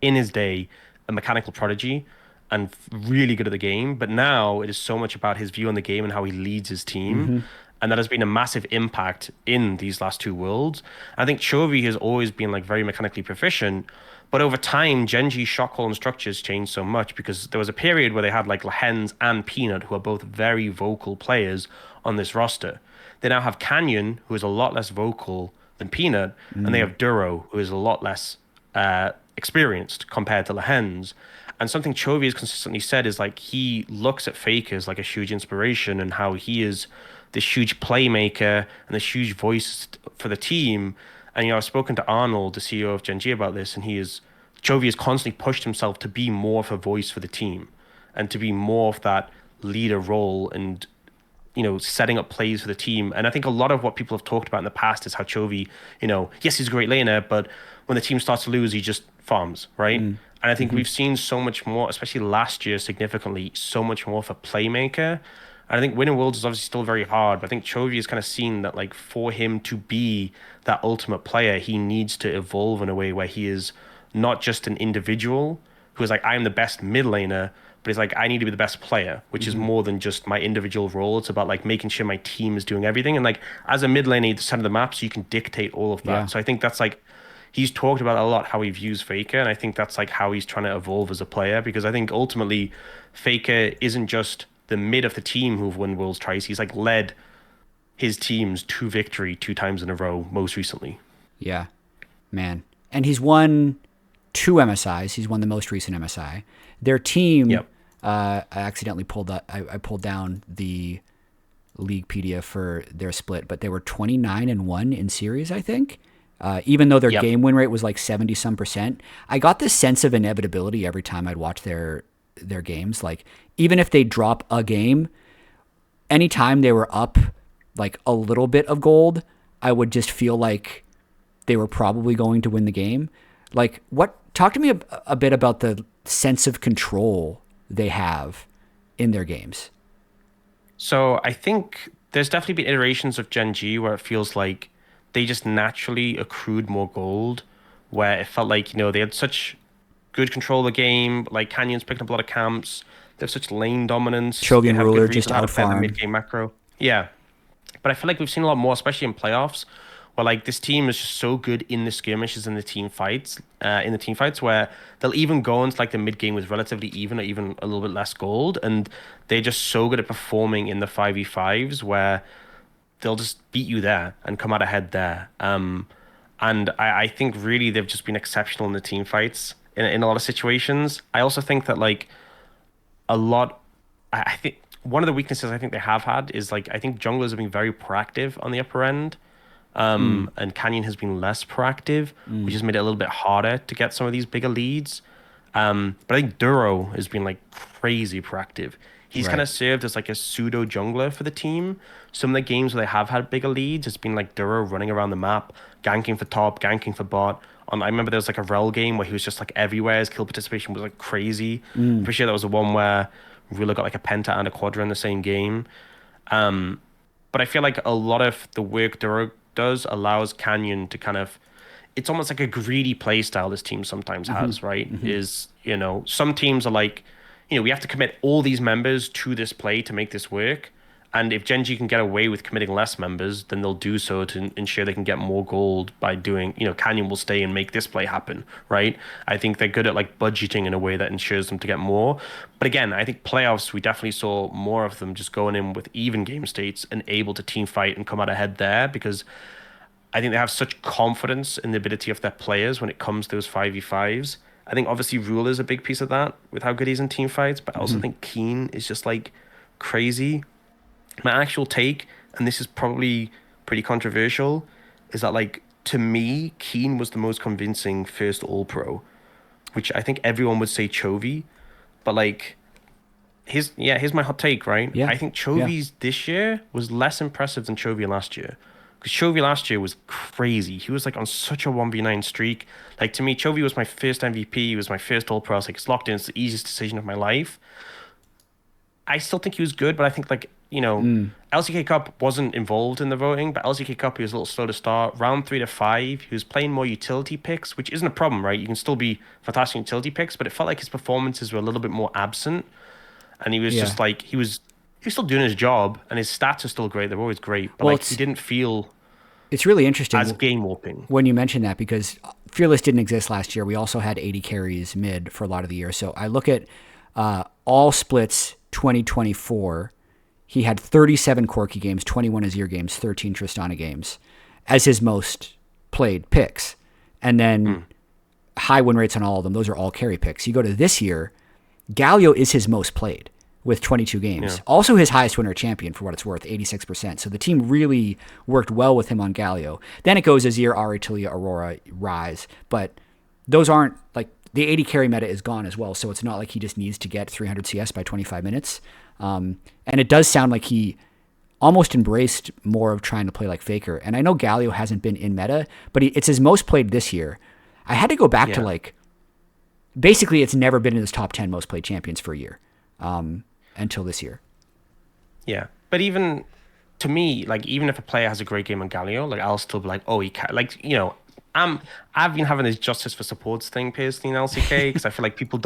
in his day, a mechanical prodigy and really good at the game. But now it is so much about his view on the game and how he leads his team. And that has been a massive impact in these last 2 Worlds. I think Chovy has always been like very mechanically proficient, but over time, GenG's shot call and structures changed so much because there was a period where they had like Lehens and Peanut, who are both very vocal players on this roster. They now have Canyon, who is a lot less vocal than Peanut, and they have Duro, who is a lot less experienced compared to Lehens. And something Chovy has consistently said is like he looks at Faker as like a huge inspiration and how he is this huge playmaker and this huge voice for the team. And, I've spoken to Arnold, the CEO of GenG, about this, and Chovy has constantly pushed himself to be more of a voice for the team and to be more of that leader role and, setting up plays for the team. And I think a lot of what people have talked about in the past is how Chovy, yes, he's a great laner, but when the team starts to lose, he just farms, right? And I think we've seen so much more, especially last year significantly, so much more of a playmaker. I think winning Worlds is obviously still very hard, but I think Chovy has kind of seen that, like, for him to be that ultimate player, he needs to evolve in a way where he is not just an individual who is like, I'm the best mid laner, but it's like I need to be the best player, which is more than just my individual role. It's about like making sure my team is doing everything. And like as a mid laner, you center the map, so you can dictate all of that. Yeah. So I think that's like he's talked about a lot how he views Faker, and I think that's like how he's trying to evolve as a player, because I think ultimately Faker isn't just the mid of the team who've won Worlds twice. He's like led his teams to victory 2 times in a row, most recently. Yeah, man. And he's won 2 MSIs. He's won the most recent MSI. Their team, Yep. I accidentally pulled that. I pulled down the Leaguepedia for their split, but they were 29-1 in series, I think. Even though their Yep. game win rate was like 70-some%, I got this sense of inevitability every time I'd watch their games. Like even if they drop a game, anytime they were up like a little bit of gold, I would just feel like they were probably going to win the game. Like talk to me a bit about the sense of control they have in their games. So I think there's definitely been iterations of GenG where it feels like they just naturally accrued more gold, where it felt like, they had such good control of the game, like Canyon's picking up a lot of camps, they have such lane dominance, they Chovian have Ruler good just reason how to play the out-farmed. mid-game macro. Yeah. But I feel like we've seen a lot more, especially in playoffs, where like this team is just so good in the skirmishes and the team fights, where they'll even go into like the mid game with relatively even or even a little bit less gold, and they're just so good at performing in the 5v5s where they'll just beat you there and come out ahead there. And I think really they've just been exceptional in the team fights in a lot of situations. I also think that like a lot, I think one of the weaknesses I think they have had is like I think junglers have been very proactive on the upper end. And Canyon has been less proactive, which has made it a little bit harder to get some of these bigger leads. But I think Duro has been like crazy proactive. He's kind Right. of served as like a pseudo jungler for the team. Some of the games where they have had bigger leads, it's been like Duro running around the map, ganking for top, ganking for bot. I remember there was like a Rel game where he was just like everywhere. His kill participation was like crazy. I'm pretty sure that was the one where Ruler got like a penta and a quadra in the same game. But I feel like a lot of the work Duro does allows Canyon to kind of, it's almost like a greedy play style this team sometimes has, right? Is, some teams are like, we have to commit all these members to this play to make this work. And if GenG can get away with committing less members, then they'll do so to ensure they can get more gold by doing, Canyon will stay and make this play happen, right? I think they're good at like budgeting in a way that ensures them to get more. But again, I think playoffs, we definitely saw more of them just going in with even game states and able to team fight and come out ahead there, because I think they have such confidence in the ability of their players when it comes to those 5v5s. I think obviously Rule is a big piece of that with how good he is in team fights, but I also think Keen is just like crazy. My actual take, and this is probably pretty controversial, is that like to me, Keen was the most convincing first All Pro, which I think everyone would say Chovy, but like here's my hot take, right? Yeah. I think Yeah. Chovy's this year was less impressive than Chovy last year. Because Chovy last year was crazy. He was like on such a 1v9 streak. Like to me, Chovy was my first MVP. He was my first All Pro. I was like, it's locked in. It's the easiest decision of my life. I still think he was good, but I think like, LCK Cup wasn't involved in the voting, but LCK Cup he was a little slow to start. Round 3 to 5, he was playing more utility picks, which isn't a problem, right? You can still be fantastic utility picks, but it felt like his performances were a little bit more absent. And he was Yeah. just like, he was still doing his job, and his stats are still great. They're always great, but Well, like he didn't feel It's really interesting as game warping. when you mention that, because Fearless didn't exist last year. We also had 80 carries mid for a lot of the year. So I look at all splits 2024. He had 37 Corki games, 21 Azir games, 13 Tristana games as his most played picks. And then high win rates on all of them. Those are all carry picks. You go to this year, Galio is his most played with 22 games. Yeah. Also his highest winner champion for what it's worth, 86%. So the team really worked well with him on Galio. Then it goes Azir, Ahri, Talia, Aurora, Rise. But those aren't, like, the 80 carry meta is gone as well. So it's not like he just needs to get 300 CS by 25 minutes. And it does sound like he almost embraced more of trying to play like Faker. And I know Galio hasn't been in meta, but it's his most played this year. I had to go back to like, basically it's never been in his top 10 most played champions for a year until this year. Yeah, but even to me, like even if a player has a great game on Galio, like I'll still be like, oh, he can, like I've been having this justice for supports thing personally in LCK because I feel like people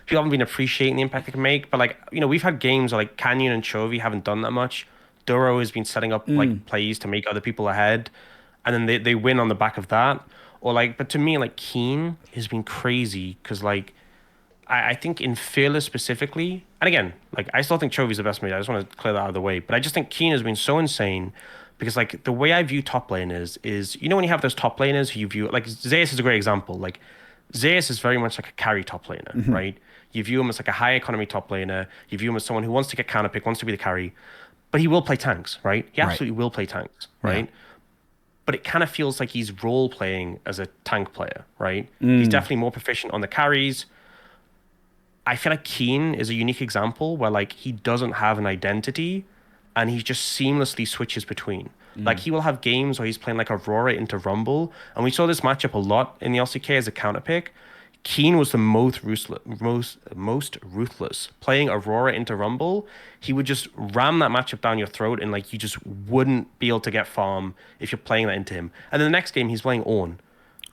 haven't been appreciating the impact they can make. But like, we've had games where like Canyon and Chovy haven't done that much. Duro has been setting up like plays to make other people ahead, and then they win on the back of that. Or like, but to me, like Keen has been crazy because like I think in Fearless specifically, and again, like I still think Chovy's the best mid. I just want to clear that out of the way. But I just think Keen has been so insane because like the way I view top laners is, when you have those top laners who you view like Zeus is a great example. Like Zeus is very much like a carry top laner, right? You view him as like a high economy top laner. You view him as someone who wants to get counter pick, wants to be the carry, but he will play tanks, right? He Right. absolutely will play tanks, Yeah. right? But it kind of feels like he's role playing as a tank player, right? He's definitely more proficient on the carries. I feel like Keen is a unique example where like he doesn't have an identity and he just seamlessly switches between. Like he will have games where he's playing like Aurora into Rumble, and we saw this matchup a lot in the LCK as a counter pick. Keen was the most ruthless. Playing Aurora into Rumble, he would just ram that matchup down your throat, and like you just wouldn't be able to get farm if you're playing that into him. And then the next game, he's playing Ornn, and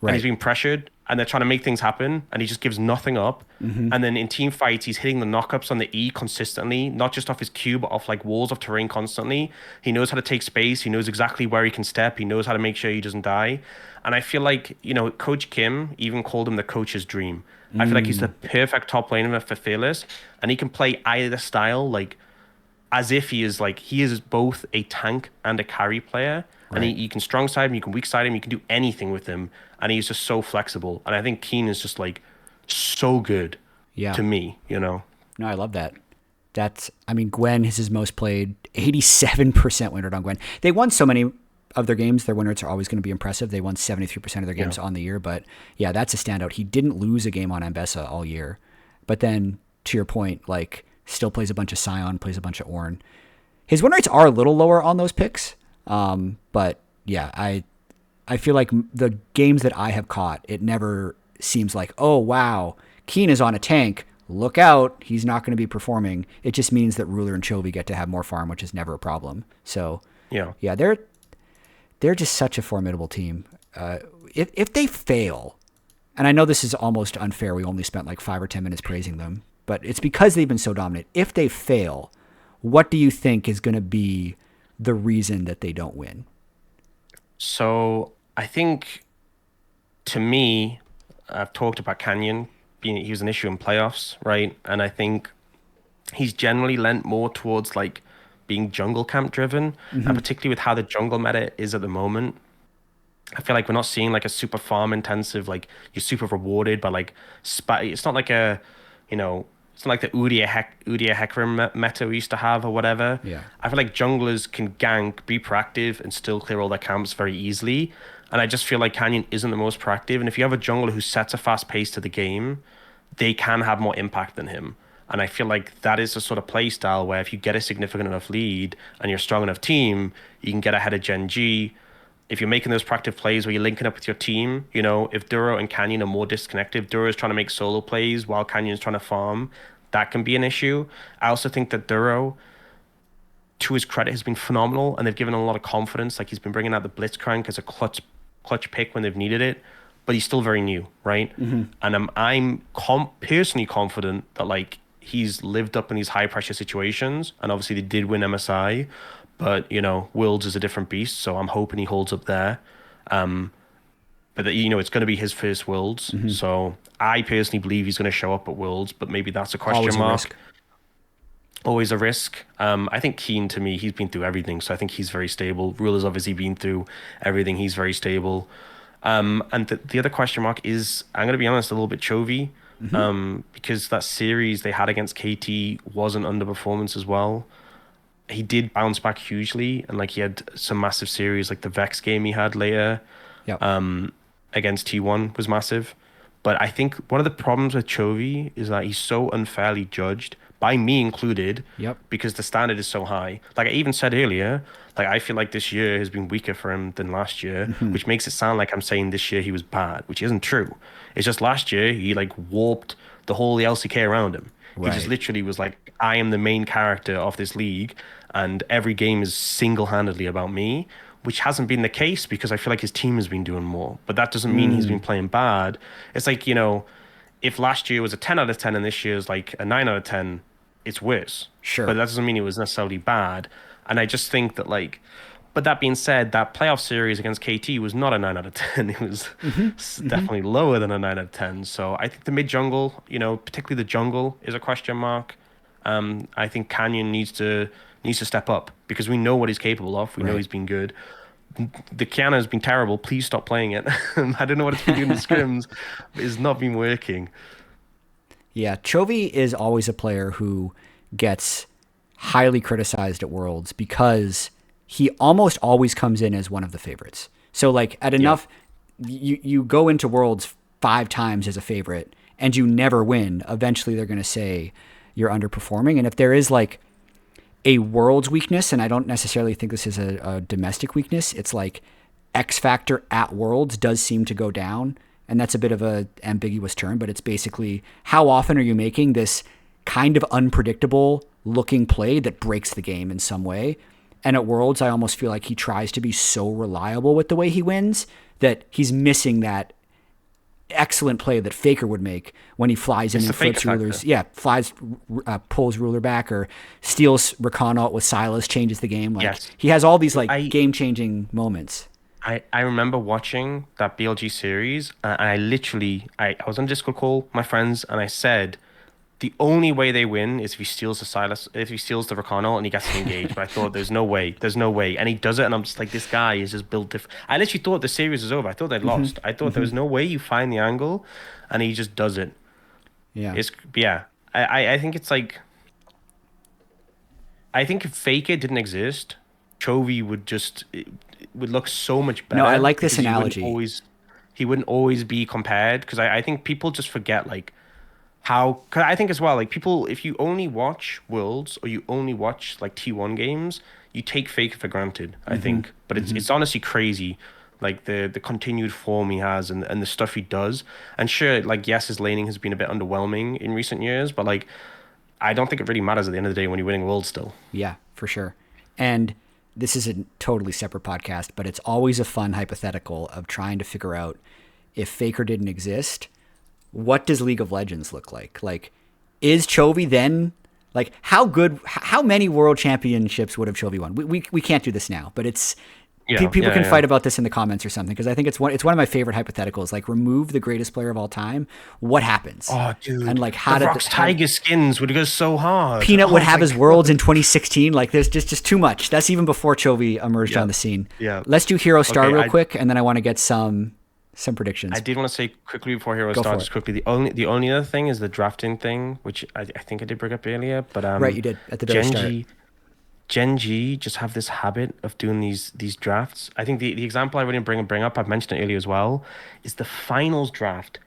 he's Right. being pressured, and they're trying to make things happen, and he just gives nothing up. And then in team fights, he's hitting the knockups on the E consistently, not just off his Q, but off like walls of terrain constantly. He knows how to take space. He knows exactly where he can step. He knows how to make sure he doesn't die. And I feel like, Coach Kim even called him the coach's dream. I feel like he's the perfect top laner for Fearless, and he can play either style, like as if he is both a tank and a carry player. And Right. you can strong side him, you can weak side him, you can do anything with him. And he's just so flexible. And I think Keen is just like so good Yeah. to me. No, I love that. I mean, Gwen is his most played, 87% win rate on Gwen. They won so many of their games. Their win rates are always going to be impressive. They won 73% of their games Yeah. on the year. But yeah, that's a standout. He didn't lose a game on Ambessa all year. But then, to your point, like, still plays a bunch of Scion, plays a bunch of Ornn. His win rates are a little lower on those picks. But yeah, I feel like the games that I have caught, it never seems like, oh, wow, Keen is on a tank. Look out. He's not going to be performing. It just means that Ruler and Chovy get to have more farm, which is never a problem. So, Yeah. yeah, they're just such a formidable team. If they fail, and I know this is almost unfair, we only spent like 5 or 10 minutes praising them, but it's because they've been so dominant. If they fail, what do you think is going to be the reason that they don't win? So I think to me, I've talked about Canyon being he was an issue in playoffs, right? And I think he's generally lent more towards like being jungle camp driven, and particularly with how the jungle meta is at the moment. I feel like we're not seeing like a super farm intensive, like you're super rewarded by like it's not like you know, it's not like the Udia Hecarim meta we used to have or whatever. Yeah. I feel like junglers can gank, be proactive, and still clear all their camps very easily. And I just feel like Canyon isn't the most proactive. And if you have a jungler who sets a fast pace to the game, they can have more impact than him. And I feel like that is the sort of play style where if you get a significant enough lead and you're a strong enough team, you can get ahead of GenG. If you're making those proactive plays where you're linking up with your team, if Duro and Canyon are more disconnected, Duro is trying to make solo plays while Canyon's trying to farm, that can be an issue. I also think that Duro, to his credit, has been phenomenal, and they've given him a lot of confidence. Like he's been bringing out the Blitzcrank as a clutch pick when they've needed it, but he's still very new, right? And I'm personally confident that like he's lived up in these high pressure situations, and obviously they did win MSI, but Worlds is a different beast, so I'm hoping he holds up there. But it's going to be his first Worlds, so I personally believe he's going to show up at Worlds, but maybe that's a question Always a mark. risk. Always a risk. I think Keen, to me, he's been through everything, so I think he's very stable. Ruler's obviously been through everything. He's very stable. And the other question mark is, I'm going to be honest, a little bit Chovy, because that series they had against KT wasn't underperformance as well. He did bounce back hugely, and like he had some massive series, like the Vex game he had later Yep. against T1 was massive. But I think one of the problems with Chovy is that he's so unfairly judged, by me included, Yep. because the standard is so high. Like I even said earlier, like I feel like this year has been weaker for him than last year, which makes it sound like I'm saying this year he was bad, which isn't true. It's just last year he like warped the whole LCK around him. He just Right. literally was like, I am the main character of this league, and every game is single-handedly about me, which hasn't been the case because I feel like his team has been doing more. But that doesn't mean he's been playing bad. It's like, if last year was a 10 out of 10 and this year is like a 9 out of 10, it's worse. Sure. But that doesn't mean it was necessarily bad. And I just think that but that being said, that playoff series against KT was not a 9 out of 10. It was definitely lower than a 9 out of 10. So I think the mid jungle, particularly the jungle, is a question mark. I think Canyon needs to step up because we know what he's capable of. We know he's been good. The Kiana has been terrible. Please stop playing it. I don't know what it's been doing in the scrims, but it's not been working. Yeah, Chovy is always a player who gets highly criticized at Worlds because he almost always comes in as one of the favorites. So like at enough, you go into Worlds 5 times as a favorite and you never win. Eventually they're going to say you're underperforming. And if there is like a Worlds weakness, and I don't necessarily think this is a domestic weakness, it's like X factor at Worlds does seem to go down. And that's a bit of a ambiguous term, but it's basically how often are you making this kind of unpredictable looking play that breaks the game in some way. And at Worlds, I almost feel like he tries to be so reliable with the way he wins that he's missing that excellent play that Faker would make when he flies in and flips rulers. Yeah, pulls ruler back or steals Rakan out with Silas, changes the game. Like he has all these like game-changing moments. I remember watching that BLG series, and I was on a Discord call with my friends, and I said, the only way they win is if he steals the Rakan ult and he gets to engage. But I thought there's no way, and he does it, and I'm just like, this guy is just built different. I literally thought the series was over. I thought they'd lost. I thought there was no way you find the angle, and he just does it. I think it's like, I think if Faker didn't exist, Chovy would look so much better. No, I like this analogy. He wouldn't always be compared because I think people just forget like how. Cause I think as well, like people, if you only watch Worlds or you only watch like T1 games, you take Faker for granted. I think, but it's honestly crazy, like the continued form he has and the stuff he does. And sure, like yes, his laning has been a bit underwhelming in recent years, but like I don't think it really matters at the end of the day when you're winning Worlds still. Yeah, for sure. And this is a totally separate podcast, but it's always a fun hypothetical of trying to figure out if Faker didn't exist, what does League of Legends look like? Like, is Chovy then, like, how many world championships would have Chovy won? We can't do this now, but it's, people can fight about this in the comments or something, because I think it's one of my favorite hypotheticals. Like, remove the greatest player of all time, what happens? Oh, dude. And like, how the Rock's Tiger skins would go so hard. Peanut would have his Worlds in 2016. Like, there's just too much. That's even before Chovy emerged on the scene. Yeah. Let's do Hero Star real quick, and then I want to get some predictions. I did want to say quickly before Hero Star, just quickly, the only other thing is the drafting thing, which I think I did bring up earlier. But right, you did at the very start. GenG just have this habit of doing these drafts. I think the example I wouldn't bring up, I've mentioned it earlier as well, is the finals draft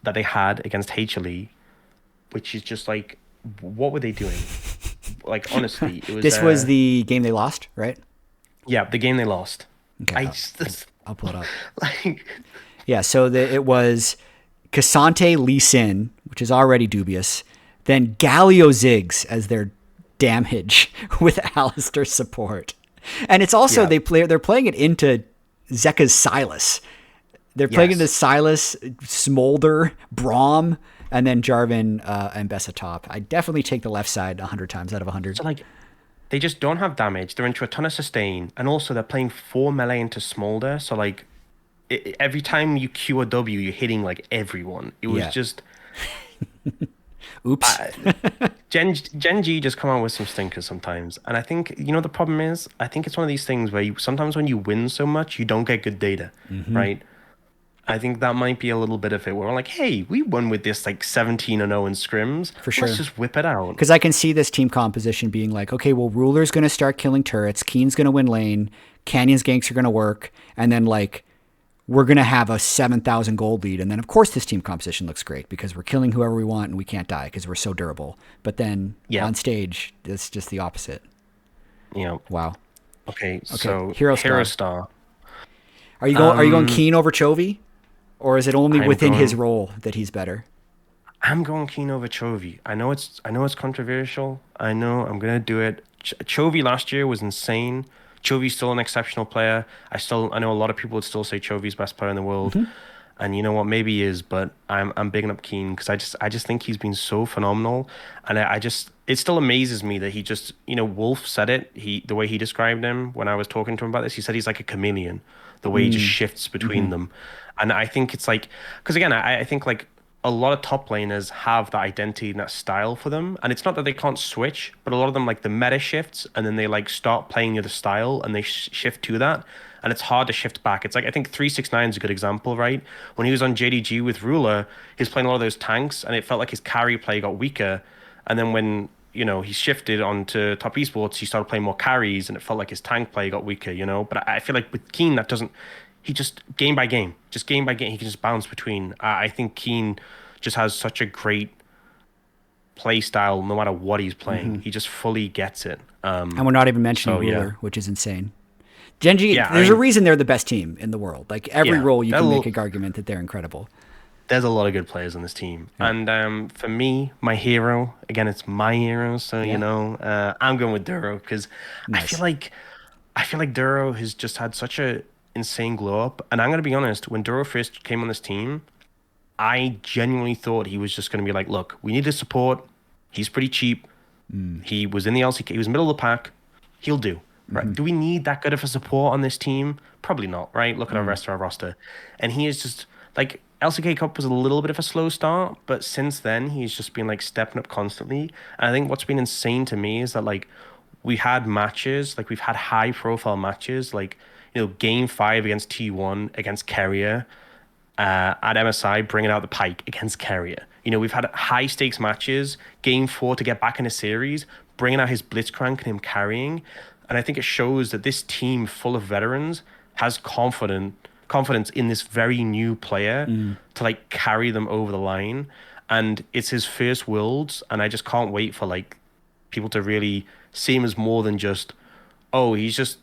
that they had against HLE, which is just like, what were they doing? Like, honestly, it was. This was the game they lost, right? Yeah, the game they lost. Okay, I'll pull it up. Like, yeah, so it was Cassante Lee Sin, which is already dubious, then Galio Ziggs as their damage with Alistair's support. And it's also they're playing it into Zeka's Silas. They're playing into Silas, Smolder, Braum, and then Jarvan and Bessa top. I definitely take the left side 100 times out of 100. So like, they just don't have damage. They're into a ton of sustain, and also they're playing 4 melee into Smolder. So like, every time you Q or W, you're hitting like everyone. It was just. Oops. GenG just come out with some stinkers sometimes. And I think, the problem is, I think it's one of these things where sometimes when you win so much, you don't get good data, right? I think that might be a little bit of it, where we're like, hey, we won with this like 17-0 in scrims. For sure. Let's just whip it out. Because I can see this team composition being like, okay, well, Ruler's going to start killing turrets, Keen's going to win lane, Canyon's ganks are going to work, and then like, we're going to have a 7,000 gold lead. And then, of course, this team composition looks great because we're killing whoever we want and we can't die because we're so durable. But then on stage, it's just the opposite. Yeah. Wow. Okay, so Hero Star. Are you going Keen over Chovy? Or is it only within his role that he's better? I'm going Keen over Chovy. I know it's controversial. I know I'm going to do it. Chovy last year was insane. Chovy's still an exceptional player. I know a lot of people would still say Chovy's best player in the world. And you know what? Maybe he is, but I'm bigging up Keen because I just think he's been so phenomenal, and I just it still amazes me that he just Wolf said it the way he described him when I was talking to him about this. He said he's like a chameleon, the way he just shifts between them, and I think it's like because again I think like a lot of top laners have that identity and that style for them, and it's not that they can't switch, but a lot of them like the meta shifts and then they like start playing the other style and they shift to that. And it's hard to shift back. It's like I think 369 is a good example, right? When he was on JDG with Ruler, he was playing a lot of those tanks, and it felt like his carry play got weaker. And then when he shifted onto top esports, he started playing more carries, and it felt like his tank play got weaker. But I feel like with Keen, that doesn't. He just game by game, he can just bounce between. I think Keen just has such a great play style, no matter what he's playing. He just fully gets it. And we're not even mentioning Ruler, which is insane. GenG, there's a reason they're the best team in the world. Like every role, you can make an argument that they're incredible. There's a lot of good players on this team, and for me, my hero again, it's my hero. So I'm going with Duro because I feel like Duro has just had such a insane glow up. And I'm gonna be honest, when Duro first came on this team, I genuinely thought he was just gonna be like, look, we need his support. He's pretty cheap. He was in the LCK. He was middle of the pack. He'll do. Right? Do we need that good of a support on this team? Probably not, right? Look at our rest of our roster. And he is just like LCK Cup was a little bit of a slow start, but since then he's just been like stepping up constantly. And I think what's been insane to me is that like we had matches, like we've had high profile matches, like game 5 against T1 against Carrier, at MSI bringing out the Pike against Carrier. We've had high stakes matches, game 4 to get back in a series, bringing out his Blitzcrank and him carrying. And I think it shows that this team full of veterans has confidence in this very new player to like carry them over the line. And it's his first Worlds, and I just can't wait for like people to really see him as more than just, oh, he's just,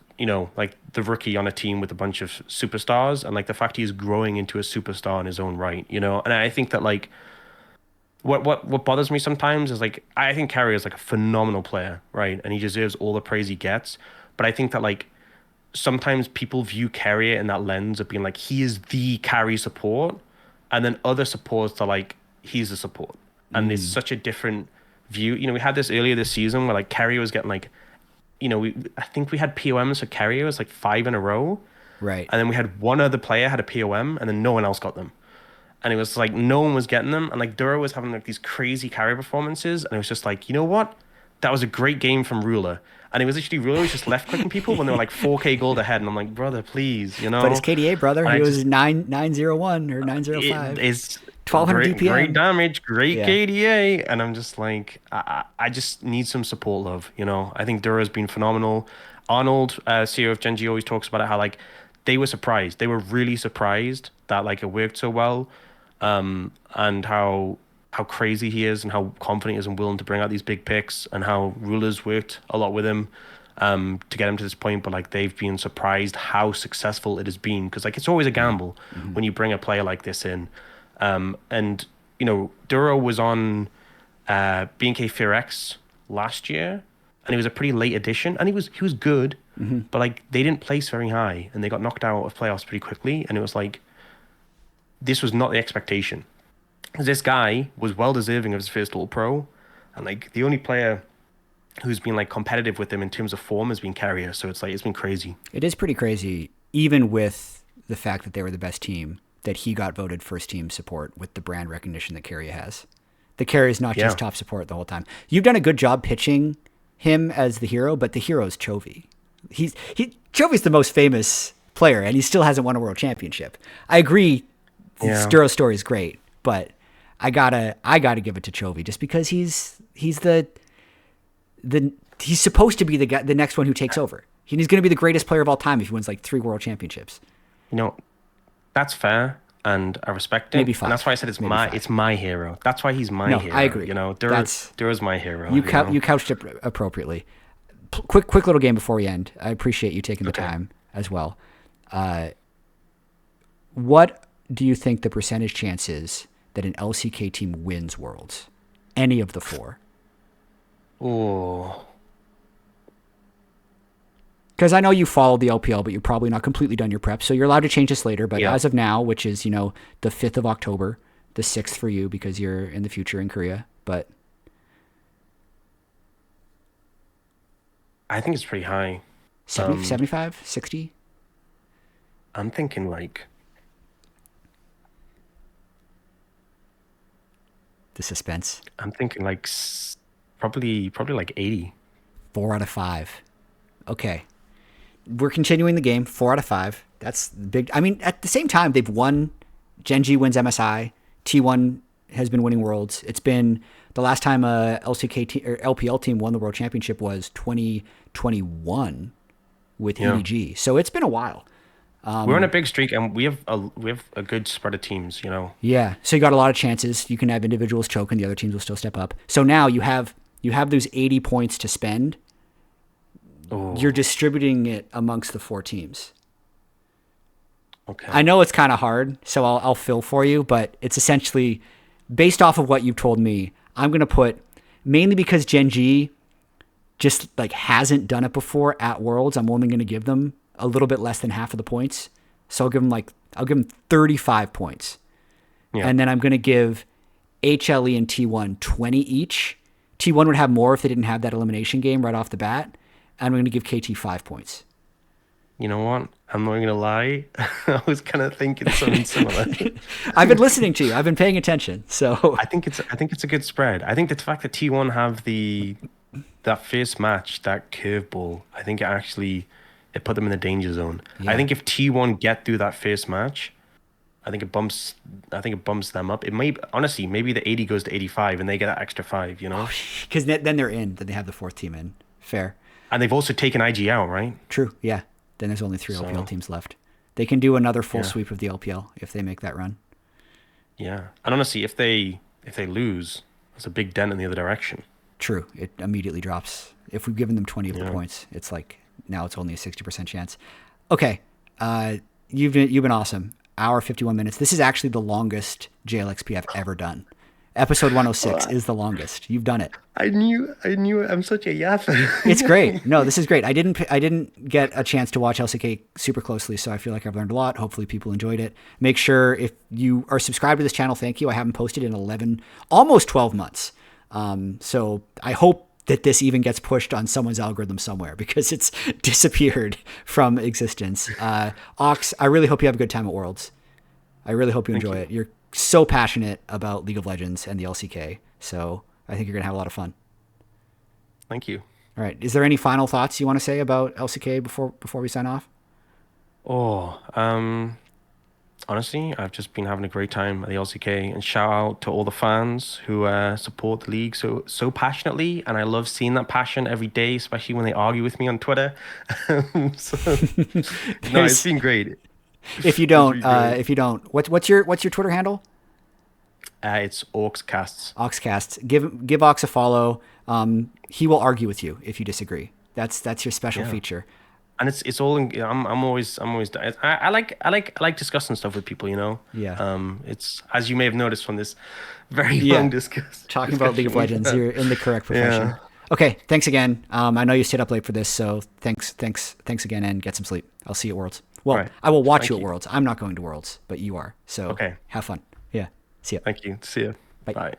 like the rookie on a team with a bunch of superstars, and like the fact he's growing into a superstar in his own right, And I think that like what bothers me sometimes is like I think Carrier is like a phenomenal player, right? And he deserves all the praise he gets. But I think that like sometimes people view Carrier in that lens of being like he is the carry support, and then other supports are like he's a support. And it's such a different view. We had this earlier this season where like Carrier was getting like, I think we had POMs for Carrier, it was like 5 in a row. Right. And then we had one other player had a POM, and then no one else got them. And it was like no one was getting them, and like Duro was having like these crazy carry performances, and it was just like, you know what? That was a great game from Ruler. And it was literally Ruler was just left clicking people when they were like 4K gold ahead, and I'm like, brother, please, But it's KDA, brother. He was 901 or 905. It's 1200 DPM. Great damage, great KDA, and I'm just like, I just need some support love. I think Duro's been phenomenal. Arnold, CEO of GenG, always talks about it, how like they were surprised. They were really surprised that like it worked so well. And how crazy he is and how confident he is and willing to bring out these big picks, and how Ruler's worked a lot with him to get him to this point. But like they've been surprised how successful it has been, because like it's always a gamble when you bring a player like this in. And Duro was on B&K Fear X last year, and he was a pretty late addition, and he was good, but like they didn't place very high, and they got knocked out of playoffs pretty quickly, and it was like this was not the expectation. This guy was well deserving of his first All Pro, and like the only player who's been like competitive with him in terms of form has been Carrier. So it's like it's been crazy. It is pretty crazy, even with the fact that they were the best team, that he got voted first team support with the brand recognition that Carrier has. The Carrier is not just top support the whole time. You've done a good job pitching him as the hero, but the hero is Chovy. Chovy's the most famous player, and he still hasn't won a world championship. I agree. Duro's story is great, but I gotta give it to Chovy just because he's supposed to be the guy, the next one who takes over. He's going to be the greatest player of all time if he wins like 3 world championships. That's fair, and I respect it. Maybe 5. And that's why I said it's my hero. That's why he's my hero. I agree. Duro's my hero. You couched it appropriately. Quick little game before we end. I appreciate you taking the time as well. What do you think the percentage chance is that an LCK team wins Worlds? Any of the 4? Oh. Because I know you followed the LPL, but you're probably not completely done your prep, so you're allowed to change this later. But Yeah. as of now, which is, the 5th of October, the 6th for you because you're in the future in Korea. But I think it's pretty high. 70, 75, 60? I'm thinking like The suspense. I'm thinking like probably like 80. 4 out of 5. Okay. We're continuing the game. 4 out of 5. That's big. I mean, at the same time, they've won. GenG wins MSI. T1 has been winning worlds. It's been the last time a LCK or LPL team won the world championship was 2021 with EDG. So it's been a while. We're on a big streak, and we have a good spread of teams. Yeah. So you got a lot of chances. You can have individuals choke, and the other teams will still step up. So now you have those 80 points to spend. Oh, You're distributing it amongst the 4 teams. okay. I know it's kind of hard, so I'll fill for you, but it's essentially based off of what you've told me. I'm going to put, mainly because GenG just like hasn't done it before at Worlds, I'm only going to give them a little bit less than half of the points. So I'll give them 35 points. Yeah. And then I'm going to give HLE and T1 20 each. T1 would have more if they didn't have that elimination game right off the bat. And I'm going to give KT 5 points. You know what? I'm not going to lie. I was kind of thinking something similar. I've been listening to you. I've been paying attention. So I think it's a good spread. I think the fact that T1 have that first match, that curveball, I think it put them in the danger zone. Yeah. I think if T1 get through that first match, I think it bumps them up. It may honestly, maybe the 80 goes to 85 and they get that extra 5, because then they're in. Then they have the 4th team in. Fair. And they've also taken IG out, right? True. Yeah. Then there's only 3 LPL teams left. They can do another full Yeah. sweep of the LPL if they make that run. Yeah. And honestly, if they lose, that's a big dent in the other direction. True. It immediately drops. If we've given them 20 of the points, it's like now it's only a 60% chance. Okay. You've been awesome. Hour 51 minutes. This is actually the longest JLXP I've ever done. Episode 106 is the longest. You've done it. I knew it. I'm such a yapper. It's great. No, this is great. I didn't get a chance to watch LCK super closely, so I feel like I've learned a lot. Hopefully people enjoyed it. Make sure if you are subscribed to this channel, thank you. I haven't posted in almost 12 months. So I hope that this even gets pushed on someone's algorithm somewhere because it's disappeared from existence. Aux, I really hope you have a good time at Worlds. I really hope you enjoy it. You're so passionate about League of Legends and the LCK, so I think you're going to have a lot of fun. Thank you. All right. Is there any final thoughts you want to say about LCK before we sign off? Honestly, I've just been having a great time at the LCK, and shout out to all the fans who support the league so passionately, and I love seeing that passion every day, especially when they argue with me on Twitter. It's been great. If you don't, what's your Twitter handle? It's Auxcasts. Auxcast. Give Aux a follow. He will argue with you if you disagree. That's your special feature. And it's all. I'm always. I like discussing stuff with people. Yeah. It's, as you may have noticed from this very long discussion. Talking about League of Legends, you're in the correct profession. Yeah. Okay. Thanks again. I know you stayed up late for this, so thanks again, and get some sleep. I'll see you at Worlds. Well, right. I will watch you at Worlds. I'm not going to Worlds, but you are. So have fun. Yeah. See ya. Thank you. See ya. Bye. Bye.